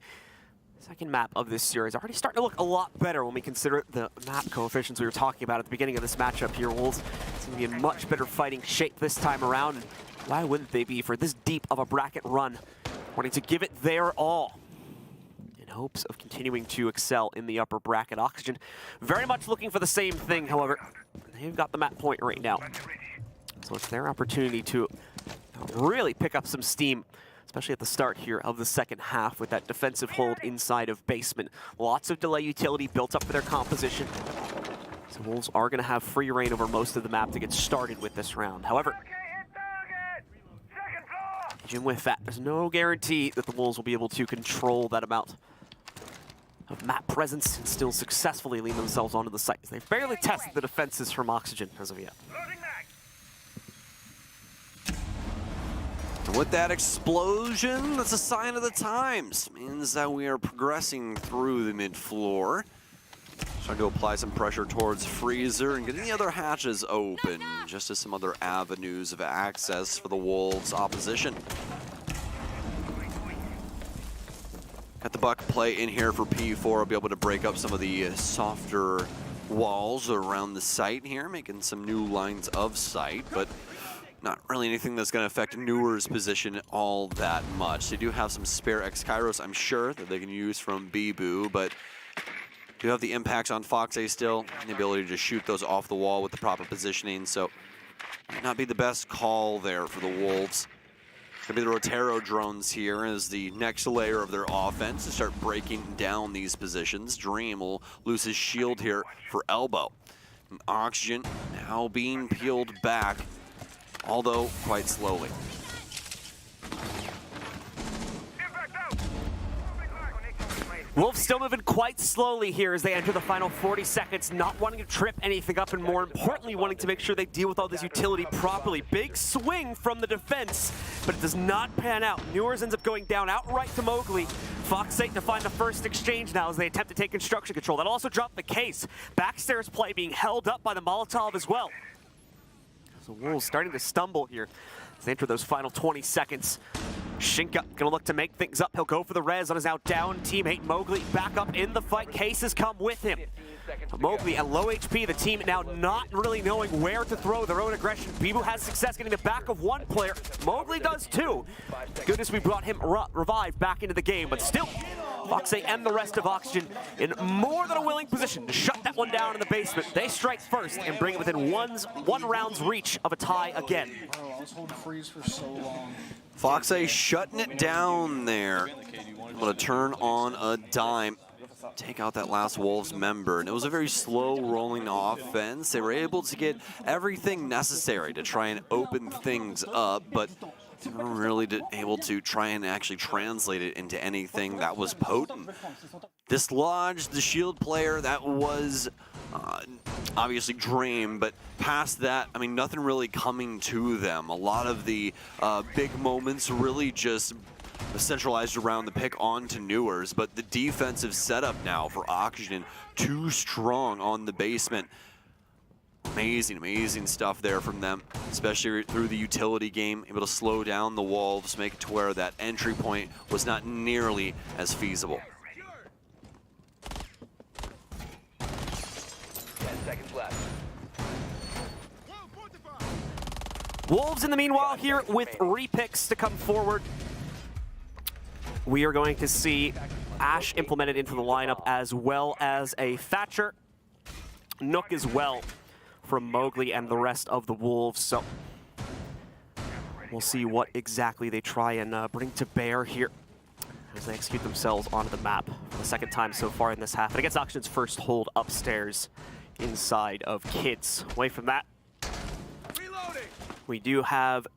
second map of this series. Already starting to look a lot better when we consider the map coefficients we were talking about at the beginning of this matchup here. Wolves seem to be in much better fighting shape this time around. And why wouldn't they be for this deep of a bracket run? Wanting to give it their all in hopes of continuing to excel in the upper bracket. Oxygen very much looking for the same thing, however. They've got the map point right now. So it's their opportunity to really pick up some steam, especially at the start here of the second half with that defensive hold inside of basement. Lots of delay utility built up for their composition. So Wolves are going to have free reign over most of the map to get started with this round. However, even with that, there's no guarantee that the Wolves will be able to control that amount of map presence and still successfully lean themselves onto the site. They've barely tested the defenses from Oxygen as of yet. And with that explosion, that's a sign of the times. Means that we are progressing through the mid-floor. Trying to apply some pressure towards Freezer and getting the other hatches open, just as some other avenues of access for the Wolves' opposition. Got the buck play in here for P4. I'll be able to break up some of the softer walls around the site here, making some new lines of sight, but not really anything that's going to affect Newer's position all that much. They do have some spare X-Kairos, I'm sure, that they can use from Bibu, but do have the impacts on Fox-A still, and the ability to shoot those off the wall with the proper positioning, so might not be the best call there for the Wolves. Gonna be the Rotero drones here as the next layer of their offense to start breaking down these positions. Dream will lose his shield here for Elbow. And Oxygen now being peeled back, although quite slowly. Wolves still moving quite slowly here as they enter the final 40 seconds, not wanting to trip anything up and more importantly wanting to make sure they deal with all this utility properly. Big swing from the defense, but it does not pan out. Newers ends up going down outright to Mowgli. Fox-A to find the first exchange now as they attempt to take construction control. That'll also drop the case. Backstairs play being held up by the Molotov as well. So Wolves starting to stumble here as they enter those final 20 seconds. Shinka gonna look to make things up. He'll go for the res on his now down teammate Mowgli. Back up in the fight. Case has come with him. Mowgli at low HP, the team now not really knowing where to throw their own aggression. Bibu has success getting the back of one player. Mowgli does too. Goodness, we brought him revived back into the game, but still, Foxe and the rest of Oxygen in more than a willing position to shut that one down in the basement. They strike first and bring it within one round's reach of a tie again. I was holding freeze for so long. Foxe shutting it down there. Able to turn on a dime, take out that last Wolves member, and it was a very slow rolling offense. They were able to get everything necessary to try and open things up, but they weren't really able to try and actually translate it into anything that was potent. Dislodged the shield player, that was obviously Dream, but past that, I mean, nothing really coming to them. A lot of the big moments really just centralized around the pick onto Newers, but the defensive setup now for Oxygen, too strong on the basement. Amazing, amazing stuff there from them, especially through the utility game, able to slow down the Wolves, make it to where that entry point was not nearly as feasible. 10 seconds left. Wolves in the meanwhile here with repicks to come forward. We are going to see Ash implemented into the lineup as well as a Thatcher. Nook as well from Mowgli and the rest of the Wolves. So we'll see what exactly they try and bring to bear here as they execute themselves onto the map for the second time so far in this half. And against Oxygen's first hold upstairs inside of Kids. Away from that, we do have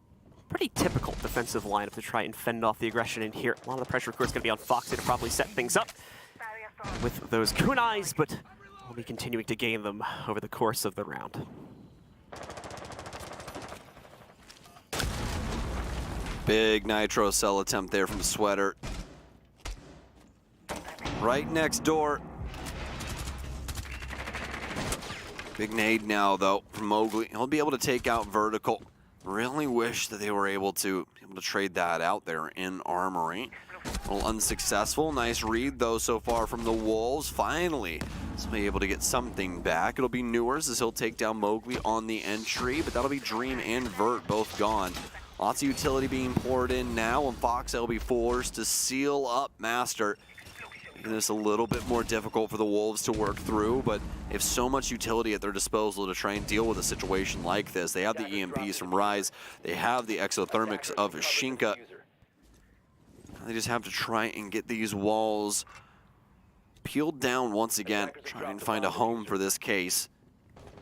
pretty typical defensive lineup to try and fend off the aggression in here. A lot of the pressure, of course, going to be on Foxe to probably set things up with those kunais, but we'll be continuing to gain them over the course of the round. Big nitro cell attempt there from Sweater. Right next door. Big nade now, though, from Mowgli. He'll be able to take out Vertical. Really wish that they were able to trade that out there in Armory. A little unsuccessful. Nice read, though, so far from the Wolves. Finally, somebody able to get something back. It'll be Newers as he'll take down Mowgli on the entry, but that'll be Dream and Vert both gone. Lots of utility being poured in now, and Fox will be forced to seal up Master. Making this a little bit more difficult for the Wolves to work through, but they have so much utility at their disposal to try and deal with a situation like this. They have the EMPs from Rise. They have the exothermics of Shinka. They just have to try and get these walls peeled down once again, trying and find a home for this case.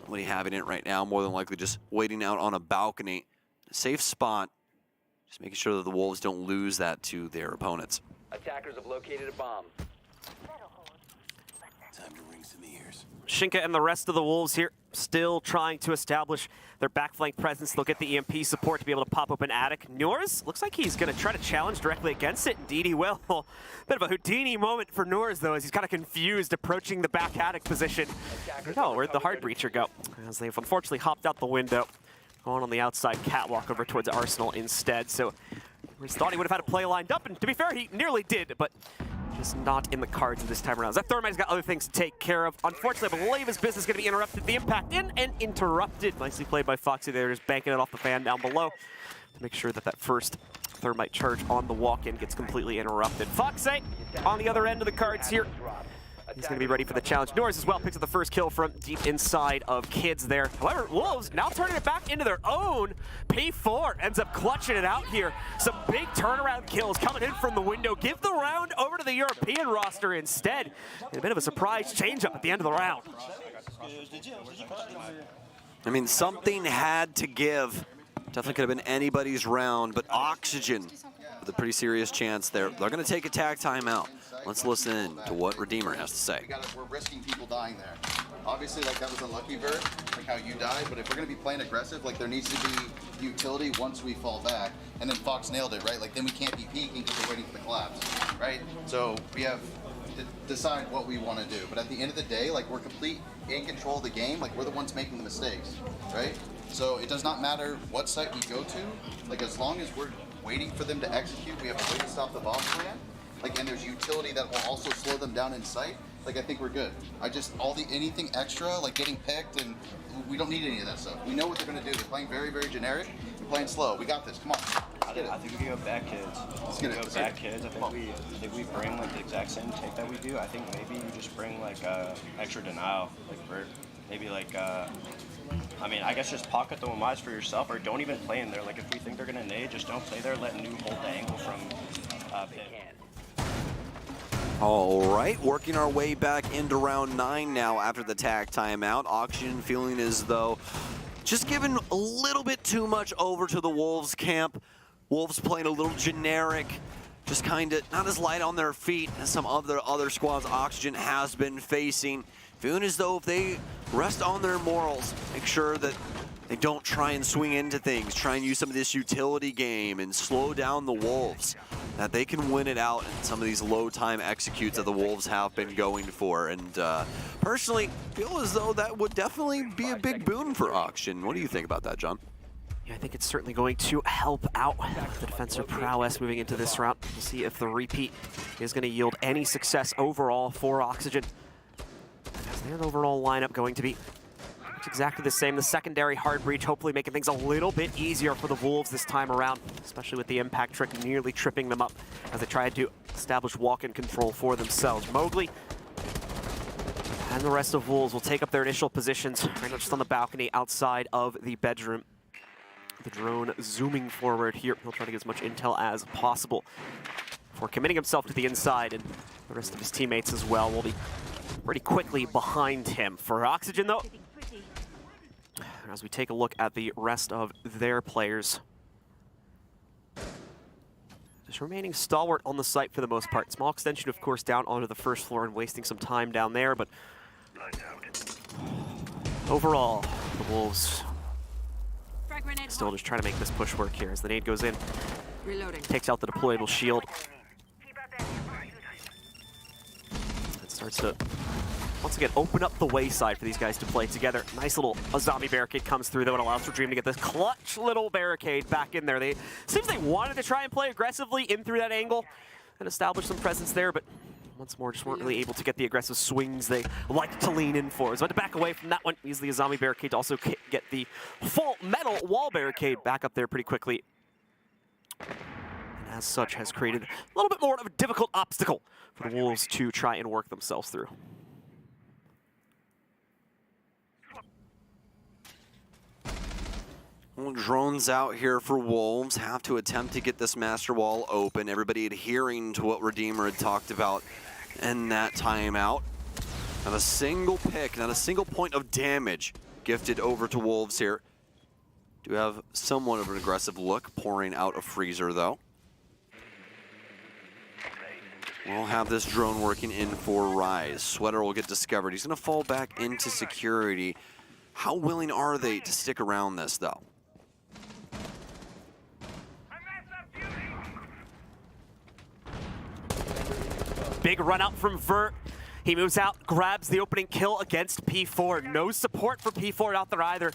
Nobody having it right now, more than likely just waiting out on a balcony. A safe spot, just making sure that the Wolves don't lose that to their opponents. Attackers have located a bomb. Time to ring some ears. Shinka and the rest of the Wolves here still trying to establish their back flank presence. They'll get the EMP support to be able to pop open Attic. Newers looks like he's going to try to challenge directly against it. Indeed he will. Bit of a Houdini moment for Newers, though, as he's kind of confused approaching the back Attic position. Oh, where'd the hard breacher go? As they've unfortunately hopped out the window, going on the outside catwalk over towards Arsenal instead. So Newers thought he would have had a play lined up, and to be fair, he nearly did, but just not in the cards this time around. That Thermite's got other things to take care of. Unfortunately, I believe his business is going to be interrupted. The impact in and interrupted. Nicely played by Foxy there, just banking it off the fan down below to make sure that that first Thermite charge on the walk-in gets completely interrupted. Foxy on the other end of the cards here. He's going to be ready for the challenge. Norris as well picks up the first kill from deep inside of Kids there. However, Wolves now turning it back into their own. P4 ends up clutching it out here. Some big turnaround kills coming in from the window. Give the round over to the European roster instead. And a bit of a surprise change-up at the end of the round. I mean, something had to give. Definitely could have been anybody's round, but Oxygen with a pretty serious chance there. They're going to take a tag timeout. Let's listen to what Redeemer has to say. We're risking people dying there. Obviously, like, that was unlucky, Vert, like how you died, but if we're going to be playing aggressive, like, there needs to be utility once we fall back. And then Fox nailed it, right? Like, then we can't be peeking because we're waiting for the collapse, right? So we have to decide what we want to do. But at the end of the day, like, we're complete in control of the game. Like, we're the ones making the mistakes, right? So it does not matter what site we go to. Like, as long as we're waiting for them to execute, we have a way to stop the bomb plan. Like, and there's utility that will also slow them down in sight. like I think we're good. Anything extra, like getting picked, and we don't need any of that stuff. We know what they're gonna do. They're playing very, very generic. We're playing slow. We got this. Come on. I think we can go back kids. Let's get it. Go back kids. I think we bring like the exact same take that we do. I think maybe you just bring like extra denial, like Vert. Maybe like I mean, I guess just pocket the Wamais for yourself, or don't even play in there. Like if we think they're gonna nade, just don't play there. Let New hold the angle from pit. All right, working our way back into round 9 now after the tag timeout. Oxygen feeling as though just giving a little bit too much over to the Wolves camp. Wolves playing a little generic, just kind of not as light on their feet as some of the other squads Oxygen has been facing. Feeling as though if they rest on their morals, make sure that they don't try and swing into things, try and use some of this utility game and slow down the Wolves, that they can win it out in some of these low time executes that the Wolves have been going for. And personally, feel as though that would definitely be a big boon for Oxygen. What do you think about that, John? Yeah, I think it's certainly going to help out the defensive prowess moving into this round. We'll see if the repeat is going to yield any success overall for Oxygen. As their overall lineup going to be exactly the same. The secondary hard breach hopefully making things a little bit easier for the Wolves this time around, especially with the impact trick nearly tripping them up as they try to establish walk-in control for themselves. Mowgli and the rest of Wolves will take up their initial positions right now just on the balcony outside of the bedroom. The drone zooming forward here. He'll try to get as much intel as possible before committing himself to the inside, and the rest of his teammates as well will be pretty quickly behind him. For Oxygen, though, as we take a look at the rest of their players, just remaining stalwart on the site for the most part. Small extension, of course, down onto the first floor and wasting some time down there, but overall, the Wolves still just trying to make this push work here as the nade goes in. Reloading. Takes out the deployable shield. It starts to, once again, open up the wayside for these guys to play together. Nice little zombie barricade comes through, though, and allows for Dream to get this clutch little barricade back in there. Seems they wanted to try and play aggressively in through that angle and establish some presence there, but once more just weren't really able to get the aggressive swings they liked to lean in for. So had to back away from that one. Easily a zombie barricade to also get the full metal wall barricade back up there pretty quickly. And as such has created a little bit more of a difficult obstacle for the Wolves to try and work themselves through. Well, drones out here for Wolves have to attempt to get this master wall open. Everybody adhering to what Redeemer had talked about in that timeout. Not a single pick, not a single point of damage gifted over to Wolves here. Do have somewhat of an aggressive look, pouring out a freezer though. We'll have this drone working in for Rise. Sweater will get discovered. He's gonna fall back into security. How willing are they to stick around this though? Big run out from Vert. He moves out, grabs the opening kill against P4. No support for P4 out there either.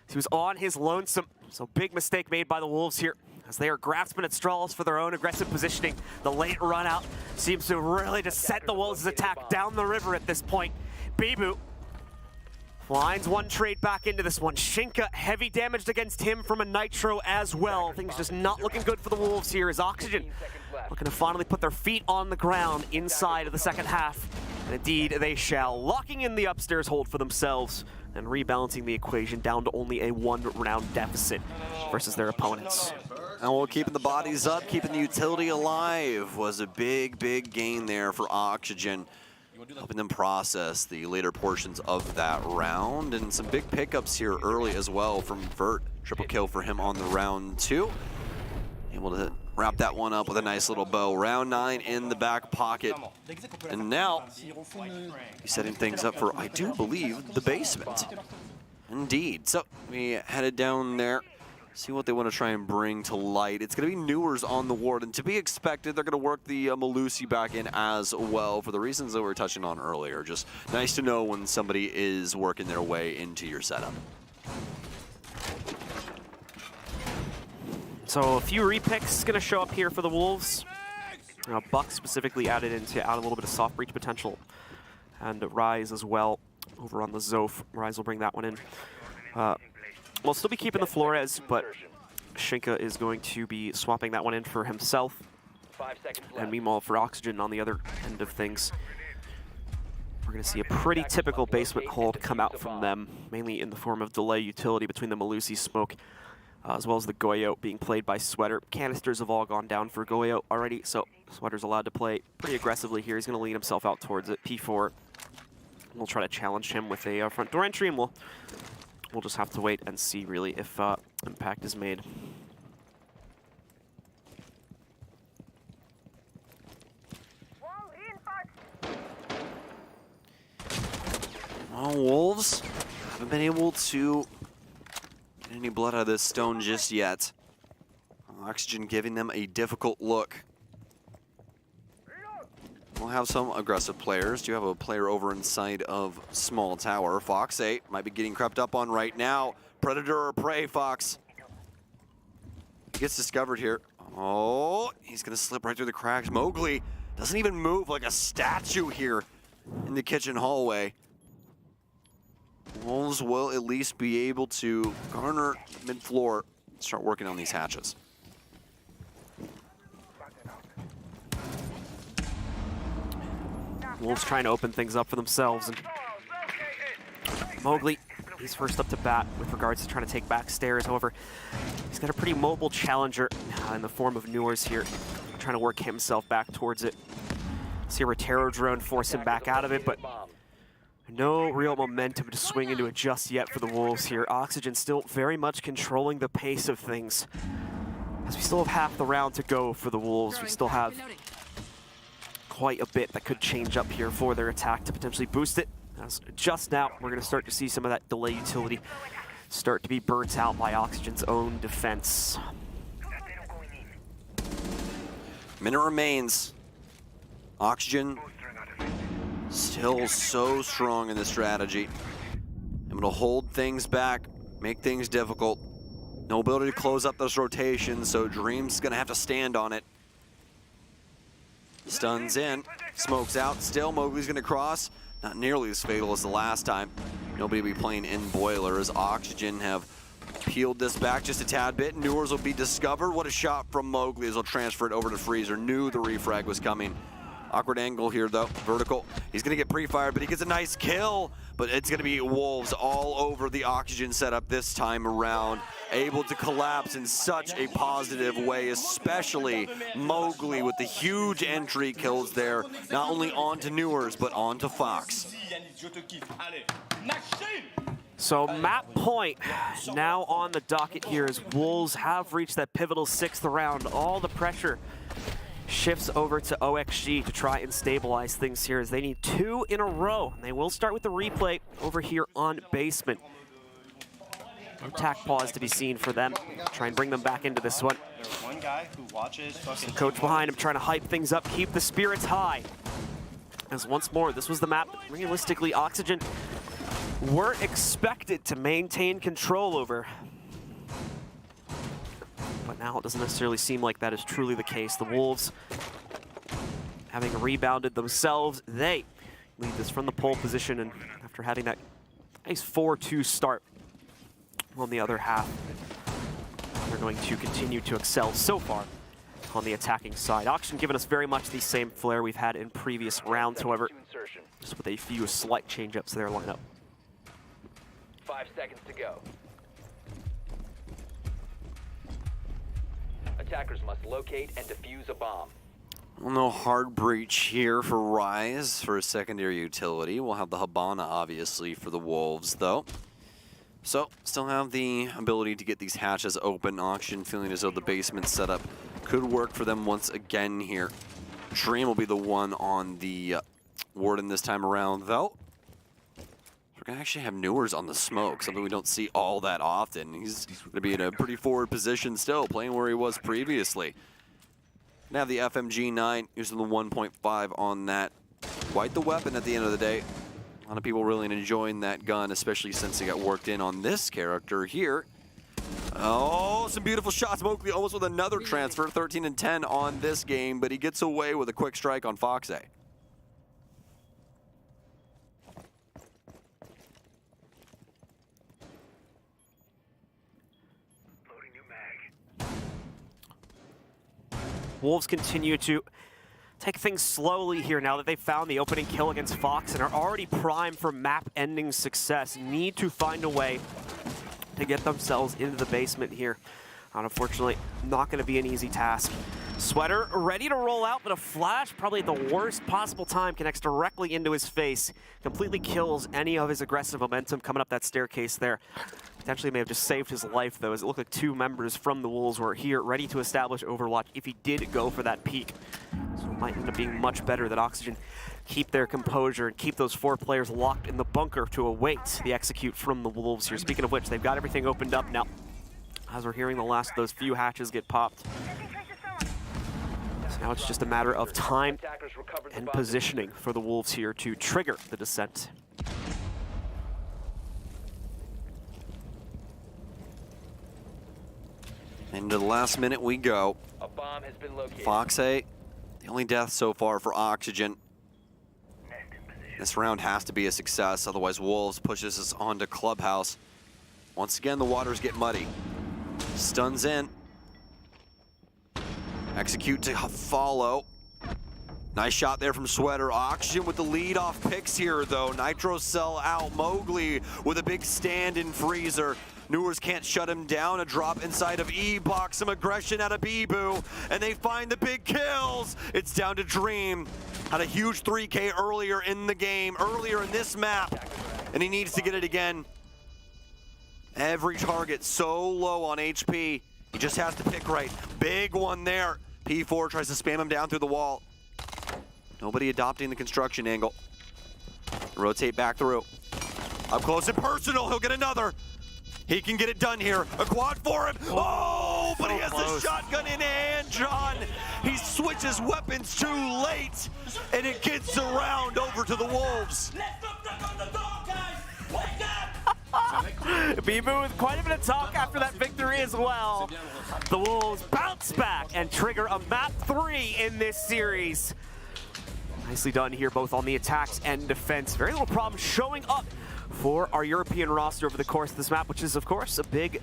He was on his lonesome. So big mistake made by the Wolves here as they are grasping at straws for their own aggressive positioning. The late run out seems to really just set the Wolves' attack down the river at this point. Bibu finds one trade back into this one. Shinka heavy damaged against him from a Nitro as well. Things just not looking good for the Wolves here as Oxygen looking to finally put their feet on the ground inside of the second half. And indeed they shall, locking in the upstairs hold for themselves and rebalancing the equation down to only a one-round deficit versus their opponents. And we'll keeping the bodies up, keeping the utility alive was a big, big gain there for Oxygen, helping them process the later portions of that round. And some big pickups here early as well from Vert. Triple kill for him on the round 2. Able to wrap that one up with a nice little bow. Round 9 in the back pocket. And now he's setting things up for, I do believe, the basement. Indeed. So we headed down there. See what they want to try and bring to light. It's going to be Newers on the ward, and to be expected, they're going to work the Malusi back in as well for the reasons that we were touching on earlier. Just nice to know when somebody is working their way into your setup. So a few repicks going to show up here for the Wolves. Buck specifically added a little bit of soft breach potential and Rise as well over on the Zof. Rise will bring that one in. We'll still be keeping the Flores, but Shinka is going to be swapping that one in for himself. 5 seconds left. And meanwhile, for Oxygen on the other end of things, we're going to see a pretty typical basement hold come out from them, mainly in the form of delay utility between the Malusi smoke, as well as the Goyo being played by Sweater. Canisters have all gone down for Goyo already, so Sweater's allowed to play pretty aggressively here. He's going to lead himself out towards it. P4 will try to challenge him with a front door entry, and we'll just have to wait and see, really, if impact is made. Well, Wolves haven't been able to get any blood out of this stone just yet. Oxygen giving them a difficult look. We'll have some aggressive players. Do have a player over inside of small tower. Fox 8 might be getting crept up on right now. Predator or prey, Fox. He gets discovered here. Oh, he's gonna slip right through the cracks. Mowgli doesn't even move, like a statue here in the kitchen hallway. Wolves will at least be able to garner mid-floor, start working on these hatches. Wolves trying to open things up for themselves, and Mowgli, he's first up to bat with regards to trying to take back stairs. However, he's got a pretty mobile challenger in the form of Newers here, trying to work himself back towards it. See a Rotero drone force him back out of it, but no real momentum to swing into it just yet for the Wolves here. Oxygen still very much controlling the pace of things. As we still have half the round to go for the Wolves, we still have quite a bit that could change up here for their attack to potentially boost it. As just now, we're going to start to see some of that delay utility start to be burnt out by Oxygen's own defense. Minute remains. Oxygen still so strong in this strategy. I'm gonna hold things back, make things difficult. No ability to close up those rotations, so Dream's gonna have to stand on it. Stuns in, smokes out, still Mowgli's gonna cross. Not nearly as fatal as the last time. Nobody will be playing in Boilers. Oxygen have peeled this back just a tad bit. Newers will be discovered. What a shot from Mowgli as he'll transfer it over to Freezer. Knew the refrag was coming. Awkward angle here though, vertical. He's gonna get pre-fired, but he gets a nice kill. But it's gonna be Wolves all over the Oxygen setup this time around. Able to collapse in such a positive way, especially Mowgli with the huge entry kills there. Not only onto Newers, but onto Fox. So map point now on the docket here as Wolves have reached that pivotal 6th round. All the pressure shifts over to OXG to try and stabilize things here as they need 2 in a row. They will start with the replay over here on basement. No attack pause to be seen for them. Try and bring them back into this one. There's one guy who watches fucking... The coach behind him trying to hype things up, keep the spirits high. As once more, this was the map that realistically Oxygen weren't expected to maintain control over. But now it doesn't necessarily seem like that is truly the case. The Wolves, having rebounded themselves, they lead this from the pole position, and after having that nice 4-2 start on the other half, they're going to continue to excel so far on the attacking side. Oxygen giving us very much the same flair we've had in previous rounds, however, just with a few slight change-ups to their lineup. 5 seconds to go. Attackers must locate and defuse a bomb. Well, no hard breach here for Rise for a secondary utility. We'll have the Habana, obviously, for the Wolves, though. So, still have the ability to get these hatches open. Oxygen feeling as though the basement setup could work for them once again here. Dream will be the one on the Warden this time around, though. We're going to actually have Newers on the smoke, something we don't see all that often. He's going to be in a pretty forward position still, playing where he was previously. Now have the FMG9 using the 1.5 on that. Quite the weapon at the end of the day. A lot of people really enjoying that gun, especially since he got worked in on this character here. Oh, some beautiful shots. Mowgli almost with another transfer, 13 and 10 on this game, but he gets away with a quick strike on Fox A. Wolves continue to take things slowly here now that they've found the opening kill against Fox and are already primed for map-ending success. Need to find a way to get themselves into the basement here. Unfortunately, not going to be an easy task. Sweater ready to roll out, but a flash, probably at the worst possible time, connects directly into his face. Completely kills any of his aggressive momentum coming up that staircase there. Potentially may have just saved his life, though, as it looked like two members from the Wolves were here, ready to establish Overwatch if he did go for that peak. So it might end up being much better that Oxygen keep their composure and keep those 4 players locked in the bunker to await the execute from the Wolves here. Speaking of which, they've got everything opened up now, as we're hearing the last of those few hatches get popped. So now it's just a matter of time and positioning for the Wolves here to trigger the descent. Into the last minute we go. A bomb has been located. Foxe, the only death so far for Oxygen. This round has to be a success, otherwise Wolves pushes us onto Clubhouse. Once again, the waters get muddy. Stuns in. Execute to follow. Nice shot there from Sweater. Oxygen with the lead off picks here though. Nitro Cell out. Mowgli with a big stand in Freezer. Newers can't shut him down. A drop inside of E-Box. Some aggression out of Bibu. And they find the big kills. It's down to Dream. Had a huge 3K earlier in the game, earlier in this map. And he needs to get it again. Every target so low on HP. He just has to pick right. Big one there. P4 tries to spam him down through the wall. Nobody adopting the construction angle. Rotate back through. Up close and personal. He'll get another. He can get it done here. A quad for him. Oh, but he has the shotgun in hand, John. He switches weapons too late, and it gets around over to the Wolves. Bibu with quite a bit of talk after that victory as well. The Wolves bounce back and trigger a map 3 in this series. Nicely done here, both on the attacks and defense. Very little problem showing up for our European roster over the course of this map, which is, of course, a big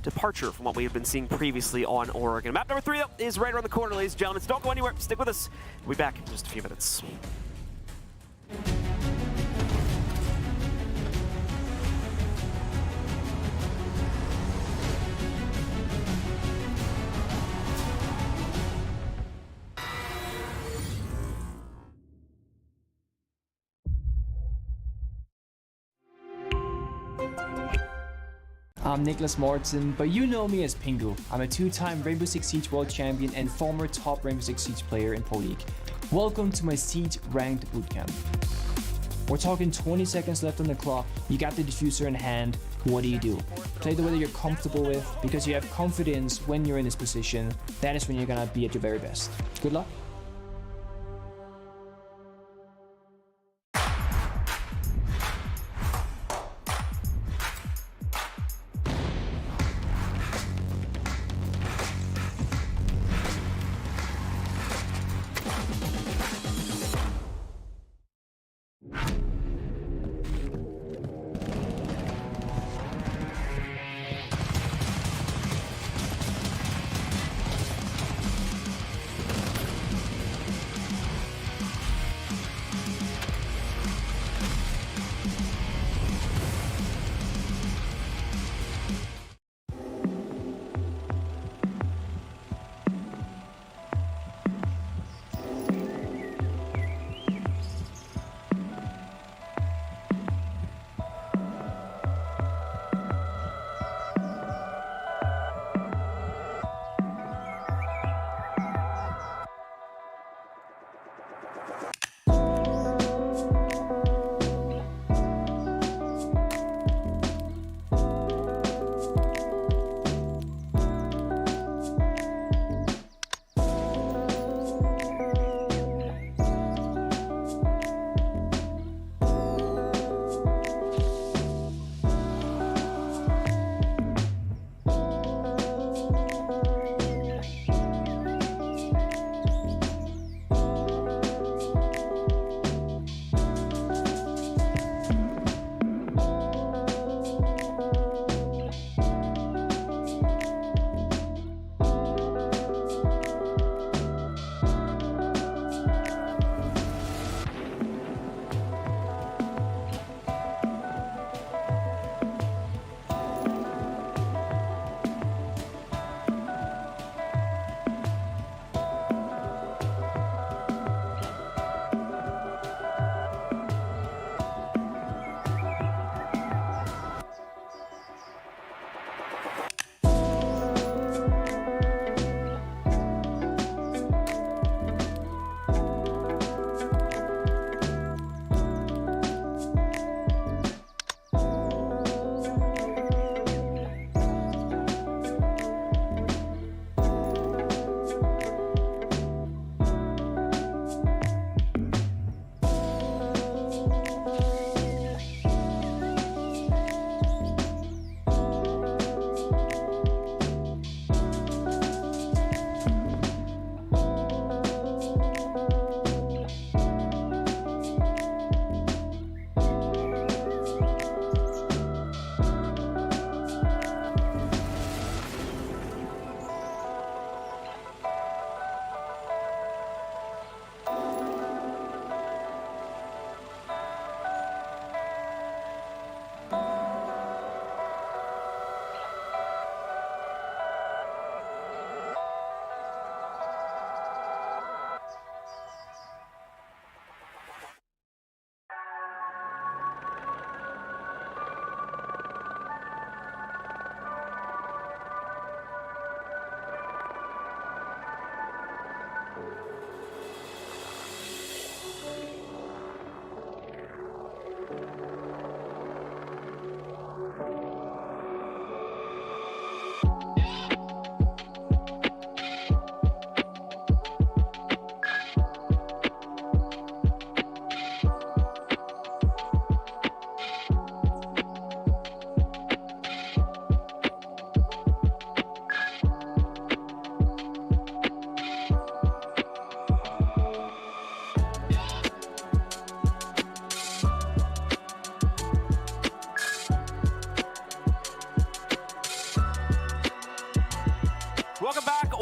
departure from what we have been seeing previously on Oregon. Map number 3, though, is right around the corner, ladies and gentlemen. So don't go anywhere. Stick with us. We'll be back in just a few minutes. I'm Nicholas Mortensen, but you know me as Pingu. I'm a 2-time Rainbow Six Siege World Champion and former top Rainbow Six Siege player in Pro League. Welcome to my Siege Ranked Bootcamp. We're talking 20 seconds left on the clock, you got the diffuser in hand, what do? Play the way that you're comfortable with, because you have confidence when you're in this position, that is when you're gonna be at your very best. Good luck.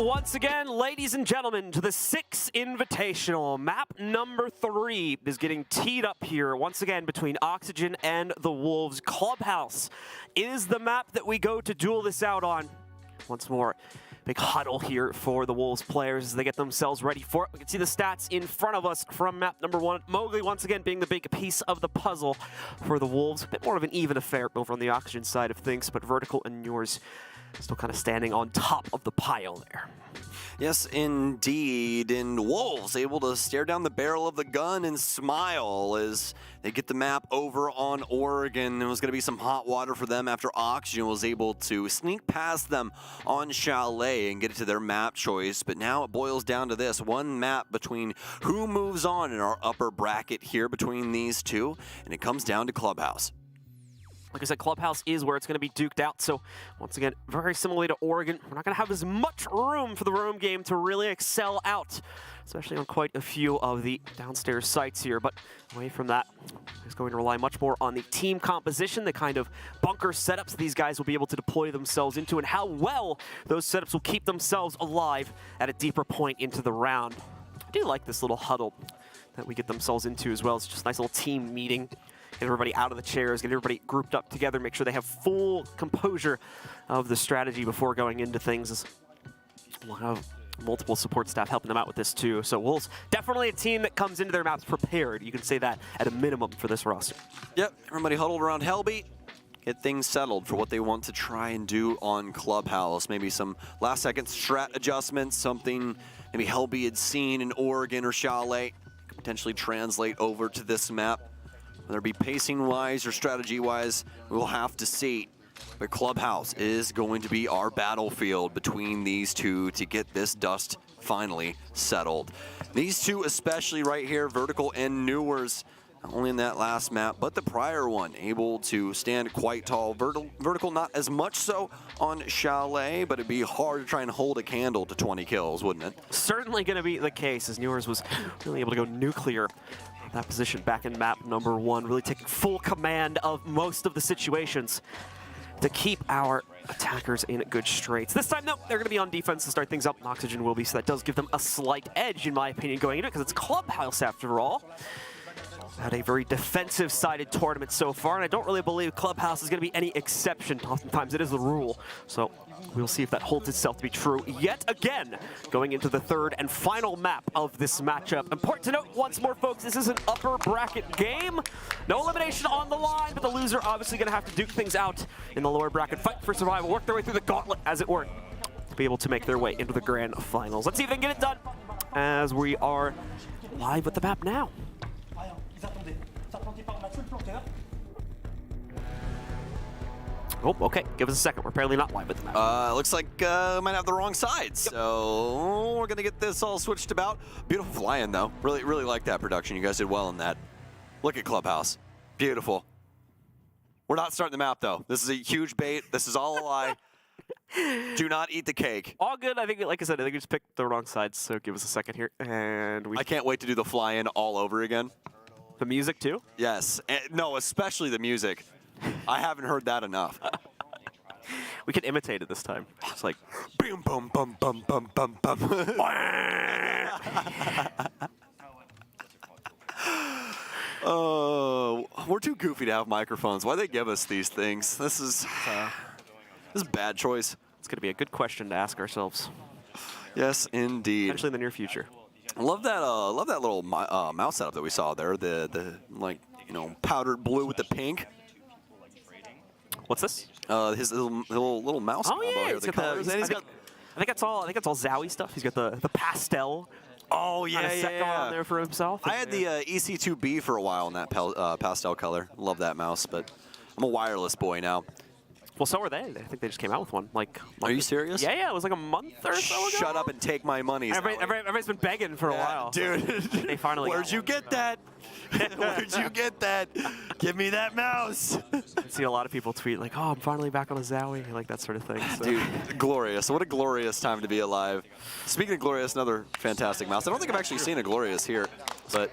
once again, ladies and gentlemen, to the 6 Invitational. Map number 3 is getting teed up here once again between Oxygen and the Wolves. Clubhouse is the map that we go to duel this out on. Once more, big huddle here for the Wolves players as they get themselves ready for it. We can see the stats in front of us from map number 1. Mowgli once again being the big piece of the puzzle for the Wolves. A bit more of an even affair over on the Oxygen side of things, but Vertical and yours still kind of standing on top of the pile there. Yes, indeed. And Wolves able to stare down the barrel of the gun and smile as they get the map over on Oregon. It was going to be some hot water for them after Oxygen was able to sneak past them on Chalet and get it to their map choice. But now it boils down to this one map between who moves on in our upper bracket here between these two. And it comes down to Clubhouse. Like I said, Clubhouse is where it's going to be duked out. So once again, very similarly to Oregon, we're not going to have as much room for the roam game to really excel out, especially on quite a few of the downstairs sites here. But away from that, it's going to rely much more on the team composition, the kind of bunker setups these guys will be able to deploy themselves into, and how well those setups will keep themselves alive at a deeper point into the round. I do like this little huddle that we get themselves into as well. It's just a nice little team meeting. Get everybody out of the chairs, get everybody grouped up together, make sure they have full composure of the strategy before going into things. We'll have multiple support staff helping them out with this too. So Wolves, definitely a team that comes into their maps prepared. You can say that at a minimum for this roster. Yep, everybody huddled around Hellbeat. Get things settled for what they want to try and do on Clubhouse. Maybe some last-second strat adjustments, something maybe Hellbeat had seen in Oregon or Chalet, could potentially translate over to this map. Whether it be pacing-wise or strategy-wise, we will have to see. But Clubhouse is going to be our battlefield between these two to get this dust finally settled. These two especially right here, Vertical and Newers, not only in that last map, but the prior one, able to stand quite tall. Vertical not as much so on Chalet, but it'd be hard to try and hold a candle to 20 kills, wouldn't it? Certainly going to be the case, as Newers was really able to go nuclear. That position back in map number 1, really taking full command of most of the situations to keep our attackers in good straits. This time, though, they're going to be on defense to start things up. Oxygen will be, so that does give them a slight edge, in my opinion, going into it, because it's Clubhouse after all. Had a very defensive-sided tournament so far, and I don't really believe Clubhouse is going to be any exception. Oftentimes, it is the rule. So we'll see if that holds itself to be true yet again, going into the 3rd and final map of this matchup. Important to note, once more, folks, this is an upper bracket game. No elimination on the line, but the loser obviously going to have to duke things out in the lower bracket. Fight for survival, work their way through the gauntlet, as it were, to be able to make their way into the grand finals. Let's see if they can get it done, as we are live with the map now. Oh, okay. Give us a second. We're apparently not live with the map. Looks like we might have the wrong side. Yep. So we're going to get this all switched about. Beautiful flying, though. Really like that production. You guys did well in that. Look at Clubhouse. Beautiful. We're not starting the map, though. This is a huge bait. This is all a lie. Do not eat the cake. All good. I think, like I said, I think we just picked the wrong side, so give us a second here. And I can't wait to do the fly-in all over again. The music, too? Yes. No, especially the music. I haven't heard that enough. We can imitate it this time. It's like, boom, bum, bum, bum, bum, bum, bum. Oh, we're too goofy to have microphones. Why they give us these things? This is a bad choice. It's going to be a good question to ask ourselves. Yes, indeed. Potentially in the near future. I love that little mouse setup that we saw there. The like, you know, powdered blue with the pink. What's this? His little mouse. Oh yeah, he's got I think that's all Zowie stuff. He's got the pastel. Oh yeah, on there for himself. I had the EC2B for a while in that pastel color. Love that mouse, but I'm a wireless boy now. Well, so are they. I think they just came out with one. Are you serious? Yeah, it was like a month or so ago. Shut up and take my money. Everybody's been begging for a while, dude. They finally. Where'd you get that? Where'd you get that? Give me that mouse. I see a lot of people tweet like, "Oh, I'm finally back on a Zowie," like that sort of thing. So. Dude, glorious! What a glorious time to be alive. Speaking of glorious, another fantastic mouse. I don't think I've actually seen a glorious here, but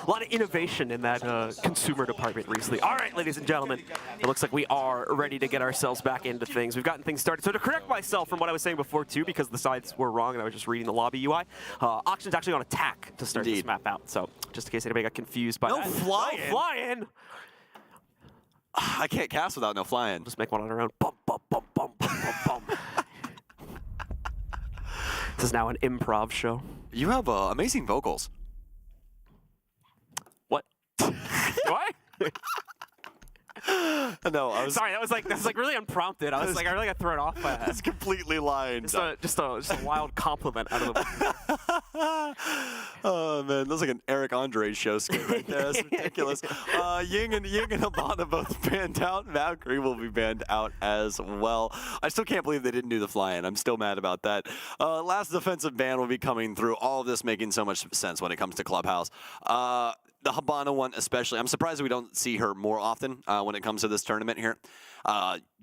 lot of innovation in that consumer department recently. All right, ladies and gentlemen, it looks like we are ready to get ourselves back into things. We've gotten things started. So to correct myself from what I was saying before too, because the sides were wrong and I was just reading the lobby UI, Auction's actually on attack to start this map out. So just in case anybody got confused by that. No fly-in. No fly-in. I can't cast without no flying. Just make one on our own. Bum, bum, bum, bum, bum, bum, bum. This is now an improv show. You have amazing vocals. What? Do I? No, I was sorry. That was like really unprompted. I was like, I really got thrown off by that. It's completely lying. Just a wild compliment out of the. Oh man, that's like an Eric Andre show skit right there. That's ridiculous. Ying and Habana both banned out. Valkyrie will be banned out as well. I still can't believe they didn't do the fly-in. I'm still mad about that. Last defensive ban will be coming through. All of this making so much sense when it comes to Clubhouse. The Habana one especially. I'm surprised we don't see her more often when it comes to this tournament here.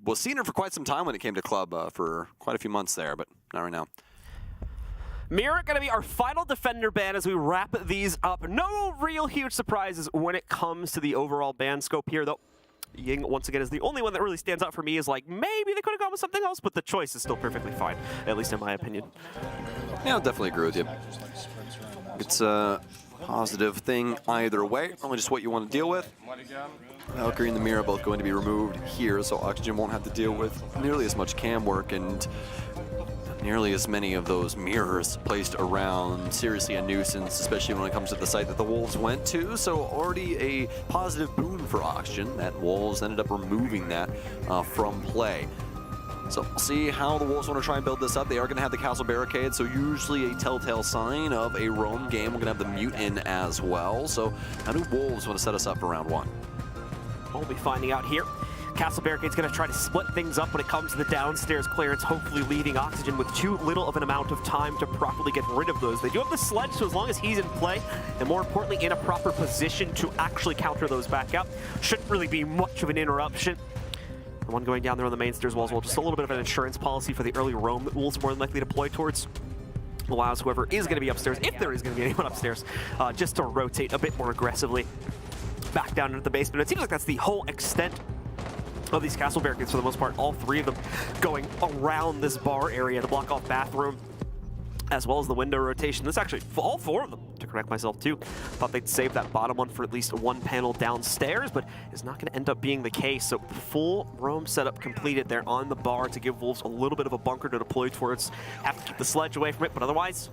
We've seen her for quite some time when it came to Club for quite a few months there, but not right now. Mirror going to be our final defender ban as we wrap these up. No real huge surprises when it comes to the overall ban scope here, though. Ying, once again, is the only one that really stands out for me. Is like, maybe they could have gone with something else, but the choice is still perfectly fine, at least in my opinion. Yeah, I'll definitely agree with you. It's a positive thing either way, only just what you want to deal with. Valkyrie and the Mirror are both going to be removed here, so Oxygen won't have to deal with nearly as much cam work and nearly as many of those mirrors placed around. Seriously a nuisance, especially when it comes to the site that the Wolves went to. So already a positive boon for Oxygen that Wolves ended up removing that from play. So we'll see how the Wolves want to try and build this up. They are going to have the castle barricade, so usually a telltale sign of a roam game. We're going to have the mute in as well. So how do Wolves want to set us up for round one? We'll be finding out here. Castle Barricade's going to try to split things up when it comes to the downstairs clearance, hopefully leaving Oxygen with too little of an amount of time to properly get rid of those. They do have the sledge, so as long as he's in play, and more importantly, in a proper position to actually counter those back out, shouldn't really be much of an interruption. The one going down there on the main stairs wall as well, just a little bit of an insurance policy for the early roam that Wolves more than likely deploy towards. Allows whoever is going to be upstairs, if there is going to be anyone upstairs, just to rotate a bit more aggressively back down into the basement. It seems like that's the whole extent of these castle barricades for the most part, all three of them going around this bar area to block off bathroom, as well as the window rotation. This actually, all four of them, to correct myself too. Thought they'd save that bottom one for at least one panel downstairs, but it's not going to end up being the case. So full roam setup completed there on the bar to give Wolves a little bit of a bunker to deploy towards. Have to keep the sledge away from it, but otherwise,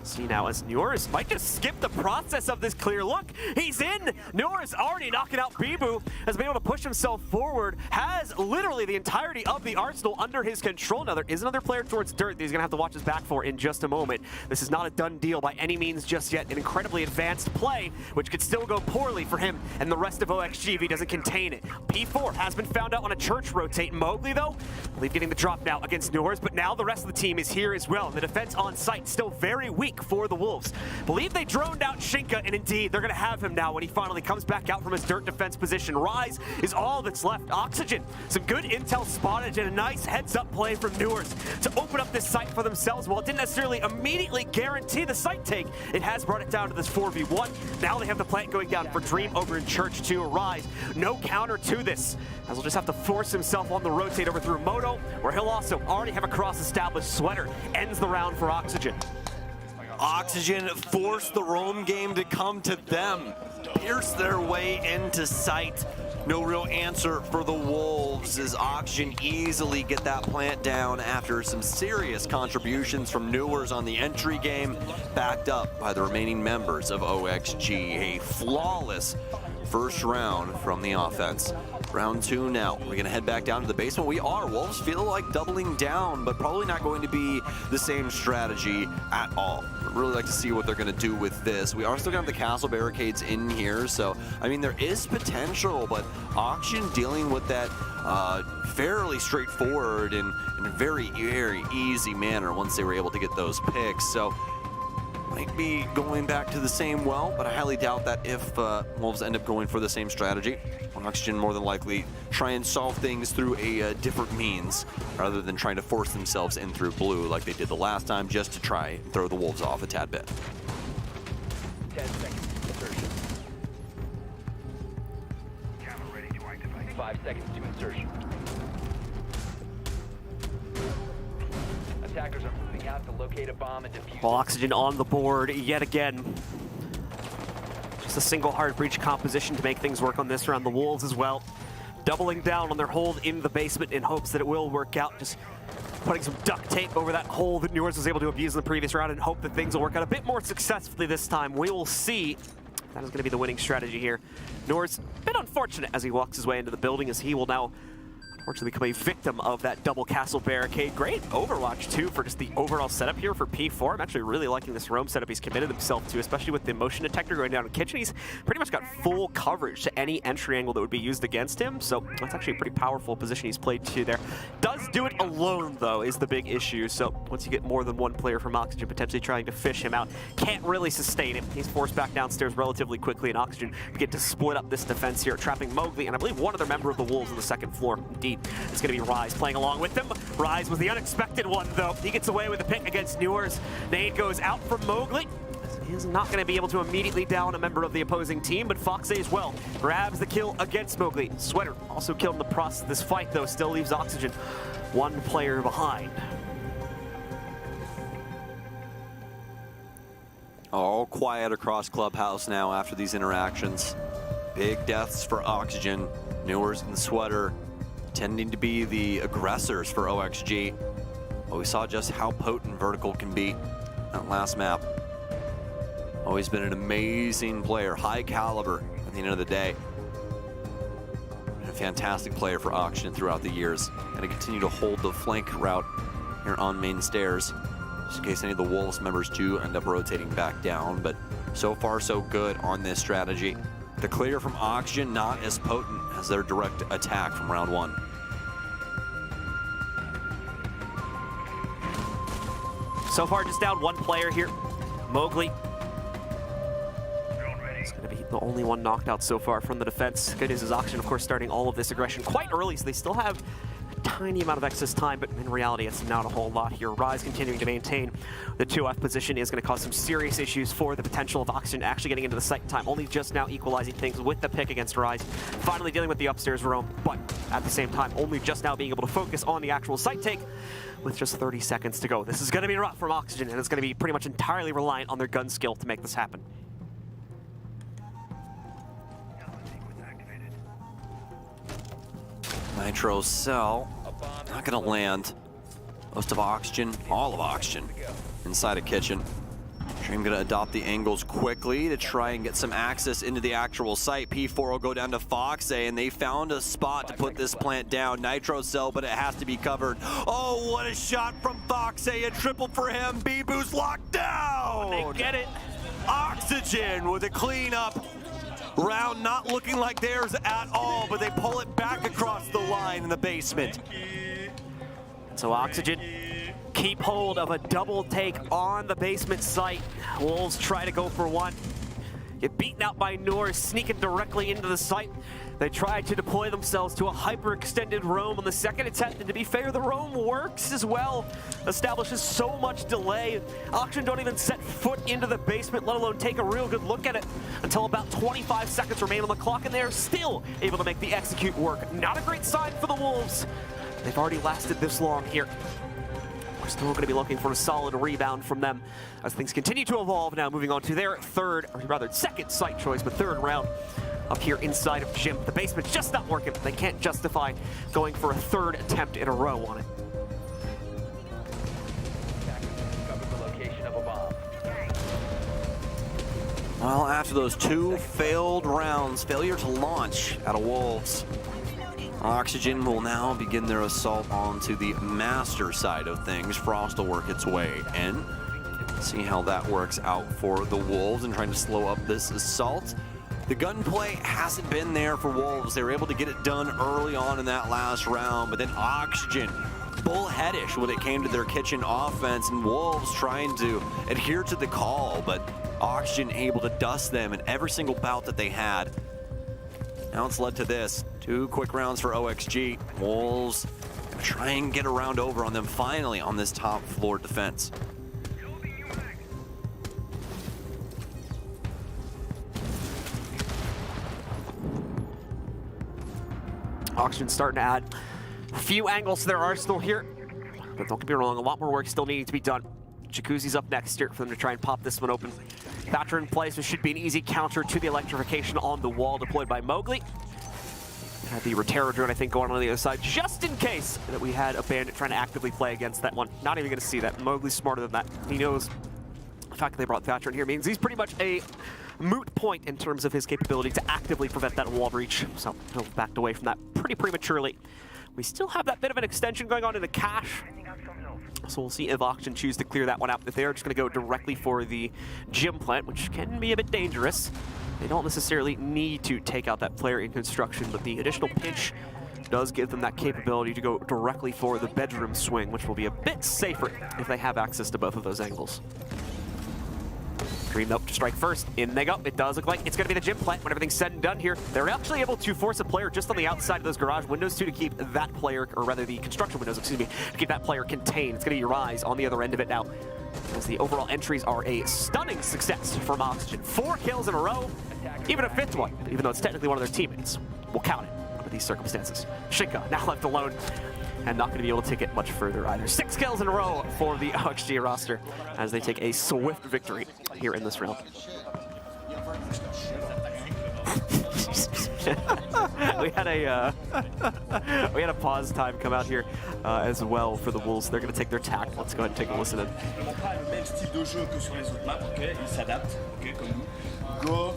see now as Nuors might just skip the process of this clear. Look, he's in. Nuors already knocking out Bibu, has been able to push himself forward, has literally the entirety of the arsenal under his control. Now there is another player towards Dirt that he's gonna have to watch his back for in just a moment. This is not a done deal by any means just yet. An incredibly advanced play, which could still go poorly for him and the rest of OXG if he doesn't contain it. P4 has been found out on a church rotate. Mowgli though, I believe getting the drop now against Nuors, but now the rest of the team is here as well. The defense on site still very weak for the Wolves. Believe they droned out Shinka, and indeed, they're going to have him now when he finally comes back out from his Dirt defense position. Rise is all that's left. Oxygen, some good intel spottage and a nice heads-up play from Nuors to open up this site for themselves. While it didn't necessarily immediately guarantee the site take, it has brought it down to this 4v1. Now they have the plant going down for Dream over in Church to Rise. No counter to this, as he'll just have to force himself on the rotate over through Moto, where he'll also already have a cross-established Sweater. Ends the round for Oxygen. Oxygen forced the roam game to come to them, pierce their way into sight. No real answer for the Wolves as Oxygen easily get that plant down after some serious contributions from Nuors on the entry game, backed up by the remaining members of OXG. A flawless first round from the offense. Round two now. We're gonna head back down to the basement. We are. Wolves feel like doubling down, but probably not going to be the same strategy at all. I'd really like to see what they're gonna do with this. We are still gonna have the castle barricades in here, so I mean there is potential, but Auction dealing with that fairly straightforward and in a very, very easy manner once they were able to get those picks. So might be going back to the same well, but I highly doubt that if Wolves end up going for the same strategy. Oxygen more than likely try and solve things through a different means rather than trying to force themselves in through blue like they did the last time just to try and throw the Wolves off a tad bit. 10 seconds insertion. 5 seconds to insertion. Attackers are moving out to locate a bomb and defuse. Well, Oxygen on the board yet again. Just a single hard breach composition to make things work on this round. The Wolves as well, doubling down on their hold in the basement in hopes that it will work out. Just putting some duct tape over that hole that Newers was able to abuse in the previous round and hope that things will work out a bit more successfully this time. We will see. That is going to be the winning strategy here. Newers, a bit unfortunate as he walks his way into the building, as he will now unfortunately become a victim of that double castle barricade. Great Overwatch, too, for just the overall setup here for P4. I'm actually really liking this roam setup he's committed himself to, especially with the motion detector going down in kitchen. He's pretty much got full coverage to any entry angle that would be used against him, so that's actually a pretty powerful position he's played to there. Does do it alone, though, is the big issue, so once you get more than one player from Oxygen potentially trying to fish him out, can't really sustain him. He's forced back downstairs relatively quickly, and Oxygen begin to split up this defense here, trapping Mowgli, and I believe one other member of the Wolves on the second floor. Indeed, it's going to be Rise playing along with them. Rise was the unexpected one, though. He gets away with the pick against Newers. Nade goes out from Mowgli. He is not going to be able to immediately down a member of the opposing team, but Foxe as well grabs the kill against Mowgli. Sweater also killed in the process of this fight, though, still leaves Oxygen one player behind. All quiet across Clubhouse now after these interactions. Big deaths for Oxygen. Newers and Sweater tending to be the aggressors for OXG. But we saw just how potent Vertical can be that last map. Always been an amazing player, high caliber at the end of the day. And a fantastic player for Oxygen throughout the years. And to continue to hold the flank route here on main stairs, just in case any of the Wolves members do end up rotating back down. But so far so good on this strategy. The clear from Oxygen not as potent as their direct attack from round one. So far, just down one player here. Mowgli. It's going to be the only one knocked out so far from the defense. Good news is Oxygen, of course, starting all of this aggression quite early, so they still have a tiny amount of excess time, but in reality, it's not a whole lot here. Rise continuing to maintain the 2F position is going to cause some serious issues for the potential of Oxygen actually getting into the site time. Only just now equalizing things with the pick against Rise. Finally dealing with the upstairs roam, but at the same time, only just now being able to focus on the actual site take with just 30 seconds to go. This is going to be rough from Oxygen, and it's going to be pretty much entirely reliant on their gun skill to make this happen. Nitro cell, not gonna land. Most of Oxygen, all of Oxygen, inside a kitchen. Dream gonna adopt the angles quickly to try and get some access into the actual site. P4 will go down to Foxe, and they found a spot to put this plant down. Nitro cell, but it has to be covered. Oh, what a shot from Foxe, a triple for him. B-Boost locked down! They get it. Oxygen with a cleanup. Round not looking like theirs at all, but they pull it back across the line in the basement. So Oxygen keep hold of a double take on the basement site. Wolves try to go for one. Get beaten out by Newers, sneaking directly into the site. They try to deploy themselves to a hyper-extended roam on the second attempt, and to be fair, the roam works as well. Establishes so much delay. Oxygen don't even set foot into the basement, let alone take a real good look at it, until about 25 seconds remain on the clock, and they're still able to make the execute work. Not a great sign for the Wolves. They've already lasted this long here. We're still going to be looking for a solid rebound from them as things continue to evolve now, moving on to their second site choice, but third round up here inside of Gym. The basement's just not working. They can't justify going for a third attempt in a row on it. Well, after those two failed rounds, failure to launch out of Wolves, Oxygen will now begin their assault onto the master side of things. Frost will work its way in. See how that works out for the Wolves and trying to slow up this assault. The gunplay hasn't been there for Wolves. They were able to get it done early on in that last round, but then Oxygen bullheadish when it came to their kitchen offense, and Wolves trying to adhere to the call, but Oxygen able to dust them in every single bout that they had. Now it's led to this. 2 quick rounds for OXG. Wolves gonna try and get a round over on them finally on this top floor defense. Oxygen starting to add a few angles to their arsenal here. But don't get me wrong, a lot more work still needing to be done. Jacuzzi's up next here for them to try and pop this one open. Thatcher in place, which should be an easy counter to the electrification on the wall deployed by Mowgli. Had the Rotero drone, I think, going on the other side, just in case that we had a bandit trying to actively play against that one. Not even going to see that. Mowgli's smarter than that. He knows the fact that they brought Thatcher in here means he's pretty much a moot point in terms of his capability to actively prevent that wall breach. So he'll backed away from that pretty prematurely. We still have that bit of an extension going on into cache. So we'll see if Oxygen choose to clear that one out. If they are just going to go directly for the gym plant, which can be a bit dangerous. They don't necessarily need to take out that player in construction, but the additional pinch does give them that capability to go directly for the bedroom swing, which will be a bit safer if they have access to both of those angles. Dream up to strike first. In they go. It does look like it's going to be the gym plant when everything's said and done here. They're actually able to force a player just on the outside of those garage windows too to keep that player, or rather the construction windows, excuse me, to keep that player contained. It's going to be Rise on the other end of it now, as the overall entries are a stunning success from Oxygen. 4 kills in a row, even a 5th one, even though it's technically one of their teammates. We'll count it under these circumstances. Shinka now left alone and not going to be able to take it much further either. 6 kills in a row for the OXG roster as they take a swift victory here in this round. we had a pause time come out here as well for the Wolves. They're going to take their tack. Let's go ahead and take a listen in. Go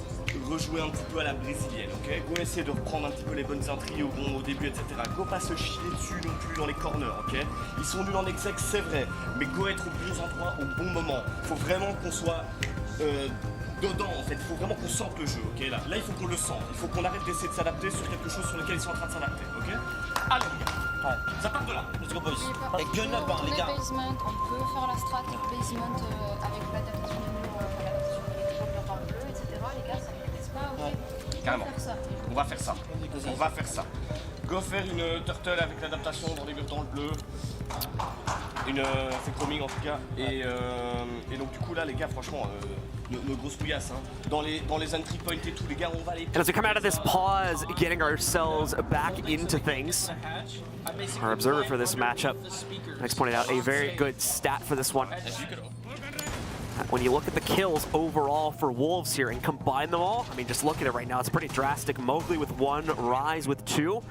rejouer un petit peu à la brésilienne, ok? Go essayer de reprendre un petit peu les bonnes intrigues au début, etc. Go pas se chier dessus non plus dans les corners, ok? Ils sont nuls en exec, c'est vrai, mais go être aux bons endroits au bon moment. Faut vraiment qu'on soit dedans, en fait. Il faut vraiment qu'on sente le jeu, ok? Là, il faut qu'on le sente. Il faut qu'on arrête d'essayer de s'adapter sur quelque chose sur lequel ils sont en train de s'adapter, ok? Allez, les gars. Ouais. Ça part de là. Let's go, boys. Et gun up, les gars. Basement, on peut faire la strat basement avec l'adaptation des murs, l'adaptation des développeurs dans le bleu, etc. Les gars, ça ne m'intéresse pas, ok? Ouais. Carrément. On va faire ça. On va faire ça. Go faire une turtle avec l'adaptation dans les murs dans le bleu. Une roaming en tout cas. Et donc du coup là les gars franchement nos grosses pouillasses hein. Dans les entry points et tout les gars on va les... And as we come out of this pause, getting ourselves back into things, our observer for this matchup, Max pointed out a very good stat for this one. When you look at the kills overall for Wolves here and combine them all, I mean, just look at it right now, it's pretty drastic. Mowgli with 1, Rise with 2.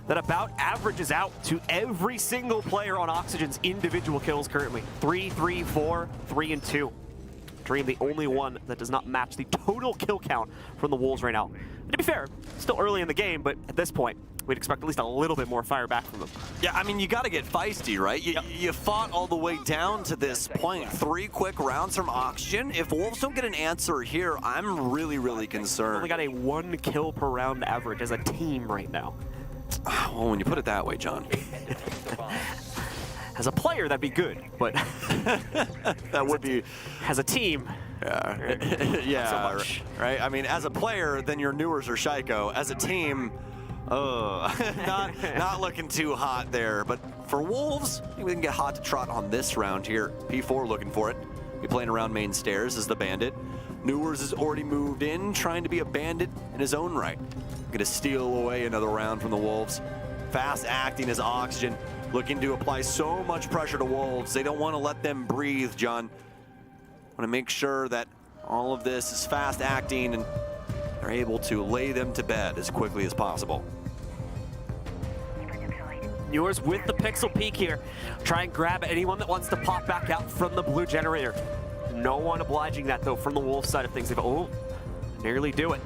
That about averages out to every single player on Oxygen's individual kills currently. 3, 3, 4, 3, and 2. Dream the only one that does not match the total kill count from the Wolves right now. And to be fair, still early in the game, but at this point, we'd expect at least a little bit more fire back from them. Yeah, I mean, you got to get feisty, right? You fought all the way down to this point. 3 quick rounds from Oxygen. If Wolves don't get an answer here, I'm really, really concerned. Only got a 1 kill per round average as a team right now. Well, when you put it that way, John. As a player, that'd be good, but that would be... As a team, yeah, so much. Right? I mean, as a player, then your Newers or Seige. As a team, not looking too hot there. But for Wolves, I think we can get hot to trot on this round here. P4 looking for it. Be playing around main stairs as the bandit. Newers has already moved in, trying to be a bandit in his own right. Gonna steal away another round from the Wolves. Fast acting as Oxygen, looking to apply so much pressure to Wolves. They don't want to let them breathe, John. Want to make sure that all of this is fast acting and they're able to lay them to bed as quickly as possible. Newers with the pixel peek here. Try and grab anyone that wants to pop back out from the blue generator. No one obliging that though from the Wolves side of things. They've nearly do it.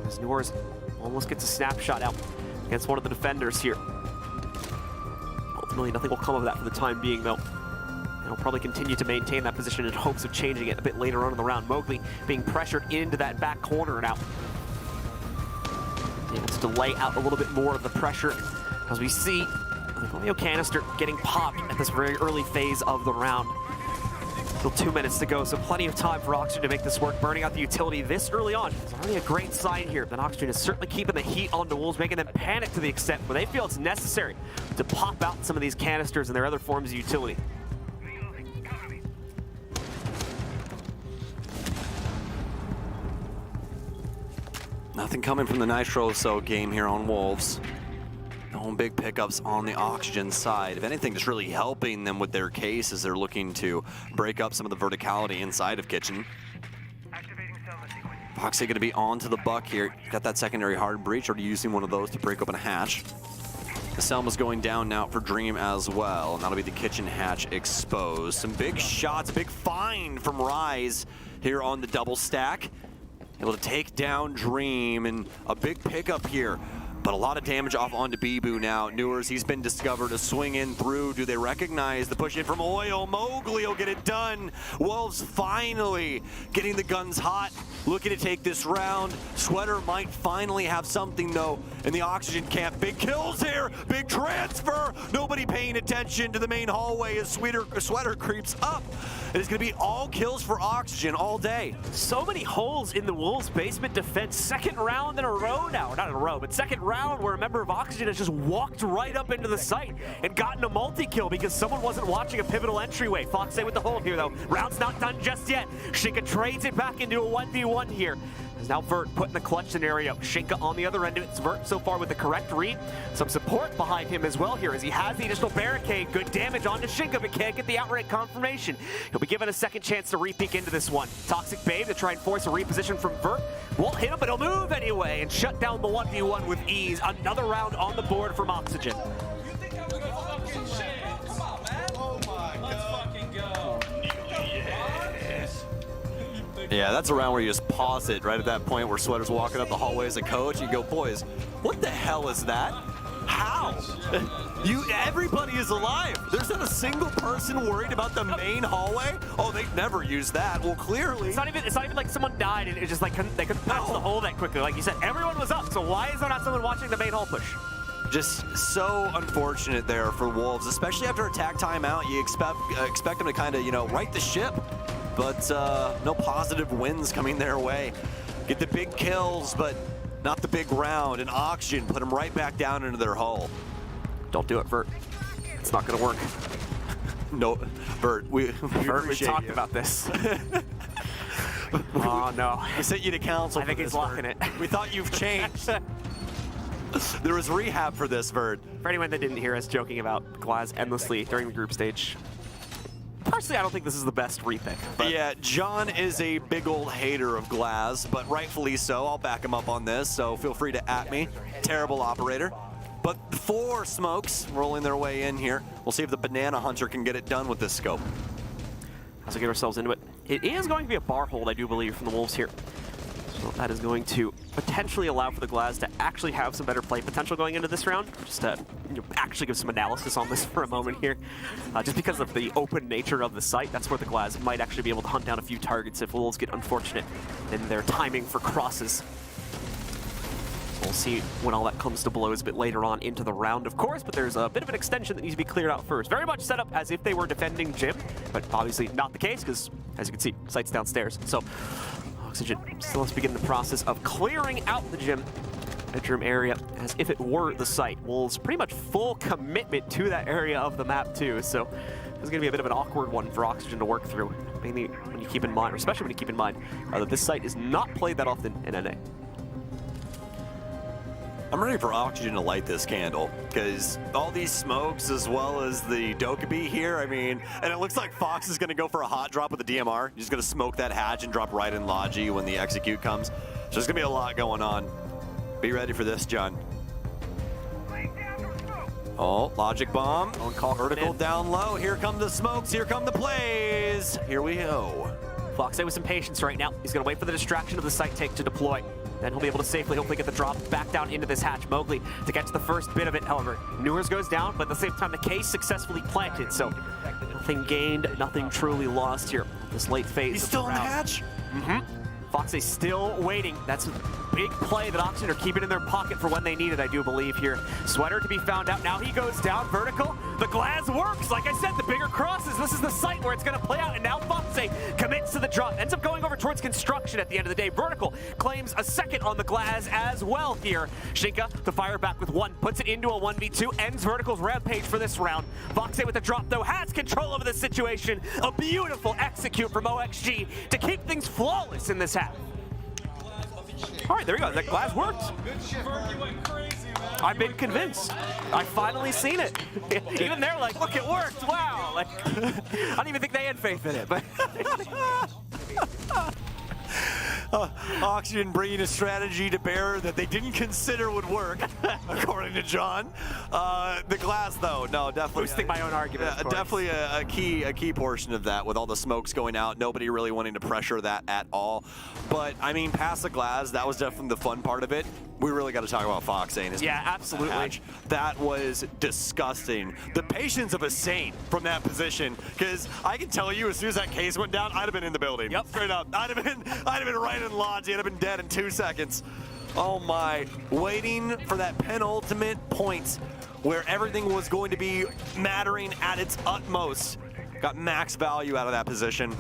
As Newers almost gets a snapshot out against one of the defenders here. Ultimately, nothing will come of that for the time being, though. They'll probably continue to maintain that position in hopes of changing it a bit later on in the round. Mowgli being pressured into that back corner now. Able to lay out a little bit more of the pressure as we see the Romeo canister getting popped at this very early phase of the round. Still 2 minutes to go, so plenty of time for Oxygen to make this work. Burning out the utility this early on is already a great sign here. That Oxygen is certainly keeping the heat on the Wolves, making them panic to the extent where they feel it's necessary to pop out some of these canisters and their other forms of utility. Nothing coming from the Nitro Cell game here on Wolves. No Some big pickups on the Oxygen side. If anything, just really helping them with their case as they're looking to break up some of the verticality inside of Kitchen. Foxy going to be on to the buck here. Got that secondary hard breach, already using one of those to break open a hatch. The Selma's going down now for Dream as well, and that'll be the Kitchen hatch exposed. Some big shots, big find from Rise here on the double stack. Able to take down Dream, and a big pickup here. But a lot of damage off onto Bibu now. Newers, he's been discovered. A swing in through. Do they recognize the push in from Oil? Mowgli will get it done. Wolves finally getting the guns hot. Looking to take this round. Sweater might finally have something though in the Oxygen camp. Big kills here. Big transfer. Nobody paying attention to the main hallway as Sweater creeps up. It is going to be all kills for Oxygen all day. So many holes in the Wolves' basement defense. Second round in a row now. Not in a row, but second round where a member of Oxygen has just walked right up into the site and gotten a multi-kill because someone wasn't watching a pivotal entryway. Foxy with the hold here though. Round's not done just yet. Shinka trades it back into a 1v1 here. As now Vert put in the clutch scenario. Shinka on the other end of it. It's Vert so far with the correct read. Some support behind him as well here as he has the additional barricade. Good damage onto Shinka, but can't get the outright confirmation. He'll be given a second chance to re-peek into this one. Toxic Babe to try and force a reposition from Vert. Won't hit him, but he'll move anyway and shut down the 1v1 with ease. Another round on the board from Oxygen. Yeah, that's a round where you just pause it right at that point where Sweater's walking up the hallway as a coach. You go, boys, what the hell is that? How? Everybody is alive. There's not a single person worried about the main hallway. Oh, they've never used that. Well, clearly. It's not even like someone died and it's just like they couldn't patch the hole that quickly. Like you said, everyone was up. So why is there not someone watching the main hall push? Just so unfortunate there for Wolves, especially after attack timeout. You expect them to kind of, right the ship. But no positive wins coming their way. Get the big kills, but not the big round. And Oxygen put them right back down into their hole. Don't do it, Vert. It's not gonna work. No, Vert, we talked about this. Oh no. We sent you to council. I think he's locking it. We thought you've changed. There was rehab for this, Vert. For anyone that didn't hear us joking about Glaz endlessly during the group stage, personally, I don't think this is the best repick. But yeah, John is a big old hater of Glaz, but rightfully so. I'll back him up on this, so feel free to at me. Terrible operator. But 4 smokes rolling their way in here. We'll see if the Banana Hunter can get it done with this scope. As we get ourselves into it, it is going to be a bar hold, I do believe, from the Wolves here. So that is going to potentially allow for the Glaz to actually have some better play potential going into this round. Just to actually give some analysis on this for a moment here. Just because of the open nature of the site, that's where the Glaz might actually be able to hunt down a few targets if Wolves get unfortunate in their timing for crosses. So we'll see when all that comes to blows a bit later on into the round, of course, but there's a bit of an extension that needs to be cleared out first. Very much set up as if they were defending Jim, but obviously not the case because, as you can see, site's downstairs. So Oxygen still has to begin the process of clearing out the gym bedroom area as if it were the site. Wolves pretty much full commitment to that area of the map too, so this is going to be a bit of an awkward one for Oxygen to work through, mainly when you keep in mind, or especially when you keep in mind that this site is not played that often in NA. I'm ready for Oxygen to light this candle, because all these smokes as well as the Dokkaebi here, I mean, and it looks like Fox is going to go for a hot drop with the DMR. He's going to smoke that hatch and drop right in Logi when the execute comes. So there's going to be a lot going on. Be ready for this, John. Oh, Logic Bomb. Vertical down low. Here come the smokes. Here come the plays. Here we go. Foxy with some patience right now. He's going to wait for the distraction of the site take to deploy. Then he'll be able to safely, hopefully, get the drop back down into this hatch. Mowgli to get to the first bit of it, however. Newers goes down, but at the same time, the case successfully planted. So nothing gained, nothing truly lost here. This late phase. He's still in the hatch? Mm-hmm. Foxy still waiting. That's a big play that Oxygen are keeping in their pocket for when they need it, I do believe here. Sweater to be found out. Now he goes down vertical. The Glaz works. Like I said, the bigger crosses. This is the site where it's going to play out. And now Foxy commits to the drop. Ends up going over towards construction at the end of the day. Vertical claims a second on the Glaz as well here. Shinka to fire back with 1. Puts it into a 1v2. Ends Vertical's rampage for this round. Foxy with the drop, though, has control over the situation. A beautiful execute from OXG to keep things flawless in this half. All right, there we go. That Glaz worked. Good shit, Vert. You went crazy, man. I've been convinced. I've finally seen it. Even they're like, look, it worked. Wow. Like, I don't even think they had faith in it. But Oxygen bringing a strategy to bear that they didn't consider would work, according to John. The glass, though, no, definitely. Boosting my own argument. Definitely a key portion of that, with all the smokes going out, nobody really wanting to pressure that at all. But I mean, past the glass, that was definitely the fun part of it. We really got to talk about Fox and his absolutely. match. That was disgusting. The patience of a saint from that position, because I can tell you, as soon as that case went down, I'd have been in the building. Yep. Straight up. I'd have been right in lodge. He'd have been dead in 2 seconds. Oh my. Waiting for that penultimate point where everything was going to be mattering at its utmost. Got max value out of that position.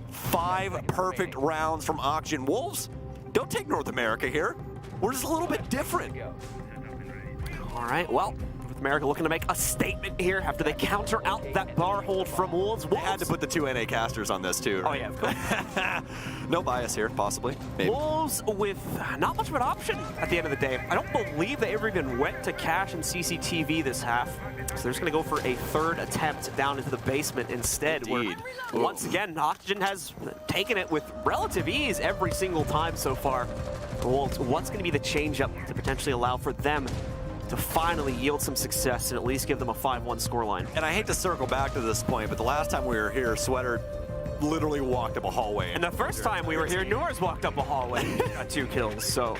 5 perfect rounds from Oxygen. Wolves, don't take North America here. We're just a little bit different. All right, well, North America looking to make a statement here after they counter out that bar hold from Wolves. They had to put the 2 NA casters on this too. Oh yeah, of course. No bias here, possibly. Maybe. Wolves with not much of an option at the end of the day. I don't believe they ever even went to cash and CCTV this half. So they're just going to go for a 3rd attempt down into the basement instead. Indeed. Where, once again, Oxygen has taken it with relative ease every single time so far. The Wolves, what's going to be the change-up to potentially allow for them to finally yield some success and at least give them a 5-1 scoreline? And I hate to circle back to this point, but the last time we were here, Sweater literally walked up a hallway. And the first time we were here, Noors walked up a hallway and got 2 kills, so...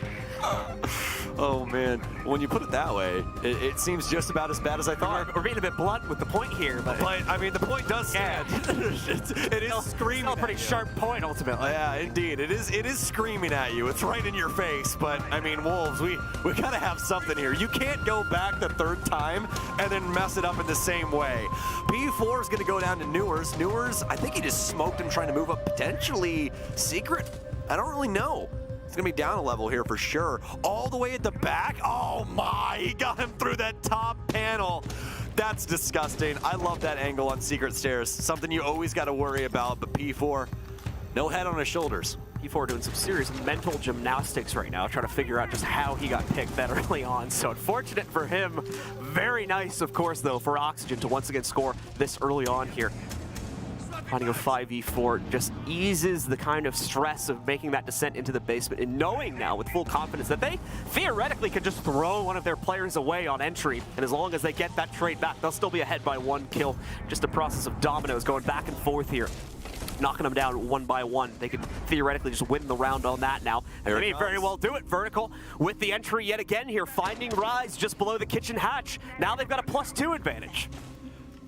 Oh man, when you put it that way, it seems just about as bad as I thought. We're being a bit blunt with the point here, but I mean, the point does stand. It is screaming. Still a pretty sharp point, ultimately. Yeah, indeed. It is screaming at you. It's right in your face. But I mean, Wolves, we gotta have something here. You can't go back the 3rd time and then mess it up in the same way. P4 is gonna go down to Noors. Noors, I think he just smoked him trying to move up potentially secret. I don't really know. It's gonna be down a level here for sure. All the way at the back. Oh my, he got him through that top panel. That's disgusting. I love that angle on secret stairs. Something you always gotta worry about, but P4, no head on his shoulders. P4 doing some serious mental gymnastics right now, trying to figure out just how he got picked that early on. So unfortunate for him. Very nice, of course, though, for Oxygen to once again score this early on here. Finding a 5v4 just eases the kind of stress of making that descent into the basement and knowing now with full confidence that they theoretically could just throw one of their players away on entry. And as long as they get that trade back, they'll still be ahead by 1 kill. Just a process of dominoes going back and forth here. Knocking them down 1 by 1. They could theoretically just win the round on that now. And they may very well do it. Vertical with the entry yet again here. Finding Rise just below the kitchen hatch. Now they've got a +2 advantage.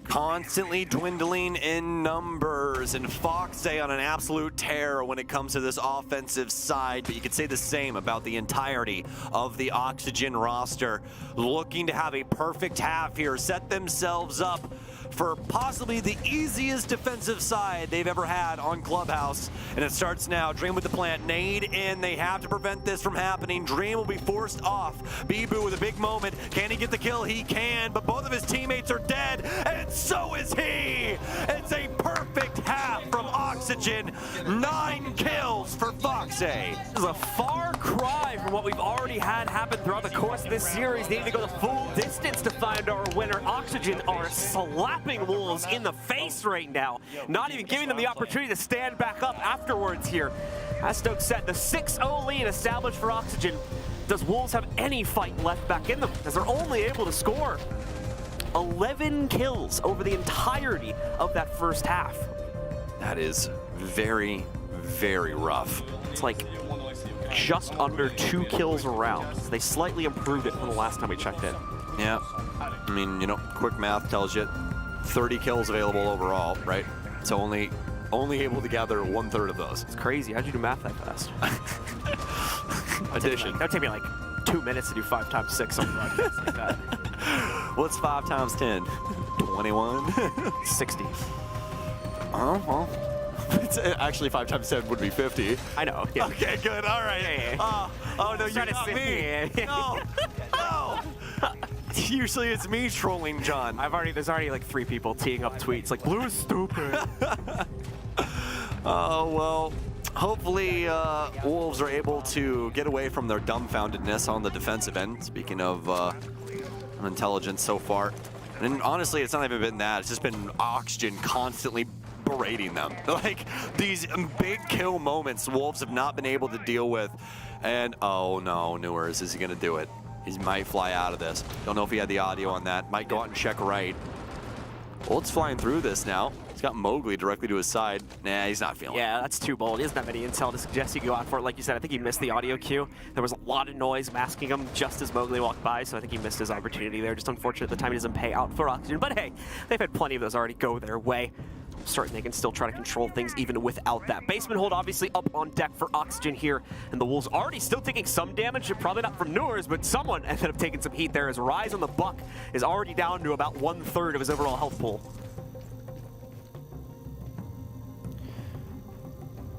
Constantly dwindling in numbers, and Foxay on an absolute tear when it comes to this offensive side, but you could say the same about the entirety of the Oxygen roster. Looking to have a perfect half here, set themselves up for possibly the easiest defensive side they've ever had on Clubhouse. And it starts now. Dream with the plant. Nade in. They have to prevent this from happening. Dream will be forced off. Bibu with a big moment. Can he get the kill? He can, but both of his teammates are dead, and so is he. It's a perfect half from Oxygen. 9 kills for Foxay. This is a far cry from what we've already had happen throughout the course of this series. Needing to go the full distance to find our winner. Oxygen are slapping Wolves in the face right now, not even giving them the opportunity to stand back up afterwards here. As Stokes said, the 6-0 lead established for Oxygen. Does Wolves have any fight left back in them, as they're only able to score 11 kills over the entirety of that first half? That is very, very rough. It's like just under 2 kills a round. They slightly improved it from the last time we checked in. Yeah, I mean, you know, quick math tells you 30 kills available overall, right? So only able to gather 1/3 of those. It's crazy. How'd you do math that fast? Addition. That would take me like 2 minutes to do 5 times 6 on broadcast like that. What's 5 times 10? 21? 60. Oh, well. It's actually 5 times 10 would be 50. I know. Yeah. Okay, good. All right. Yeah. Oh no, you got me. No. Usually it's me trolling John. There's already like 3 people teeing up tweets like, Blue is stupid. Oh, well, hopefully Wolves are able to get away from their dumbfoundedness on the defensive end. Speaking of intelligence so far. And honestly, it's not even been that. It's just been Oxygen constantly berating them. Like, these big kill moments Wolves have not been able to deal with. And, oh no, Newers, is he going to do it? He might fly out of this. Don't know if he had the audio on that. Might go out and check right. Wolves flying through this now. He's got Mowgli directly to his side. Nah, he's not feeling it. Yeah, that's too bold. He doesn't have any intel to suggest you go out for it. Like you said, I think he missed the audio cue. There was a lot of noise masking him just as Mowgli walked by, so I think he missed his opportunity there. Just unfortunate the time he doesn't pay out for Oxygen. But hey, they've had plenty of those already go their way. Certain they can still try to control things even without that. Basement hold obviously up on deck for Oxygen here, and the Wolves already still taking some damage, probably not from Newers, but someone ended up taking some heat there as Rise on the Buck is already down to about 1/3 of his overall health pool.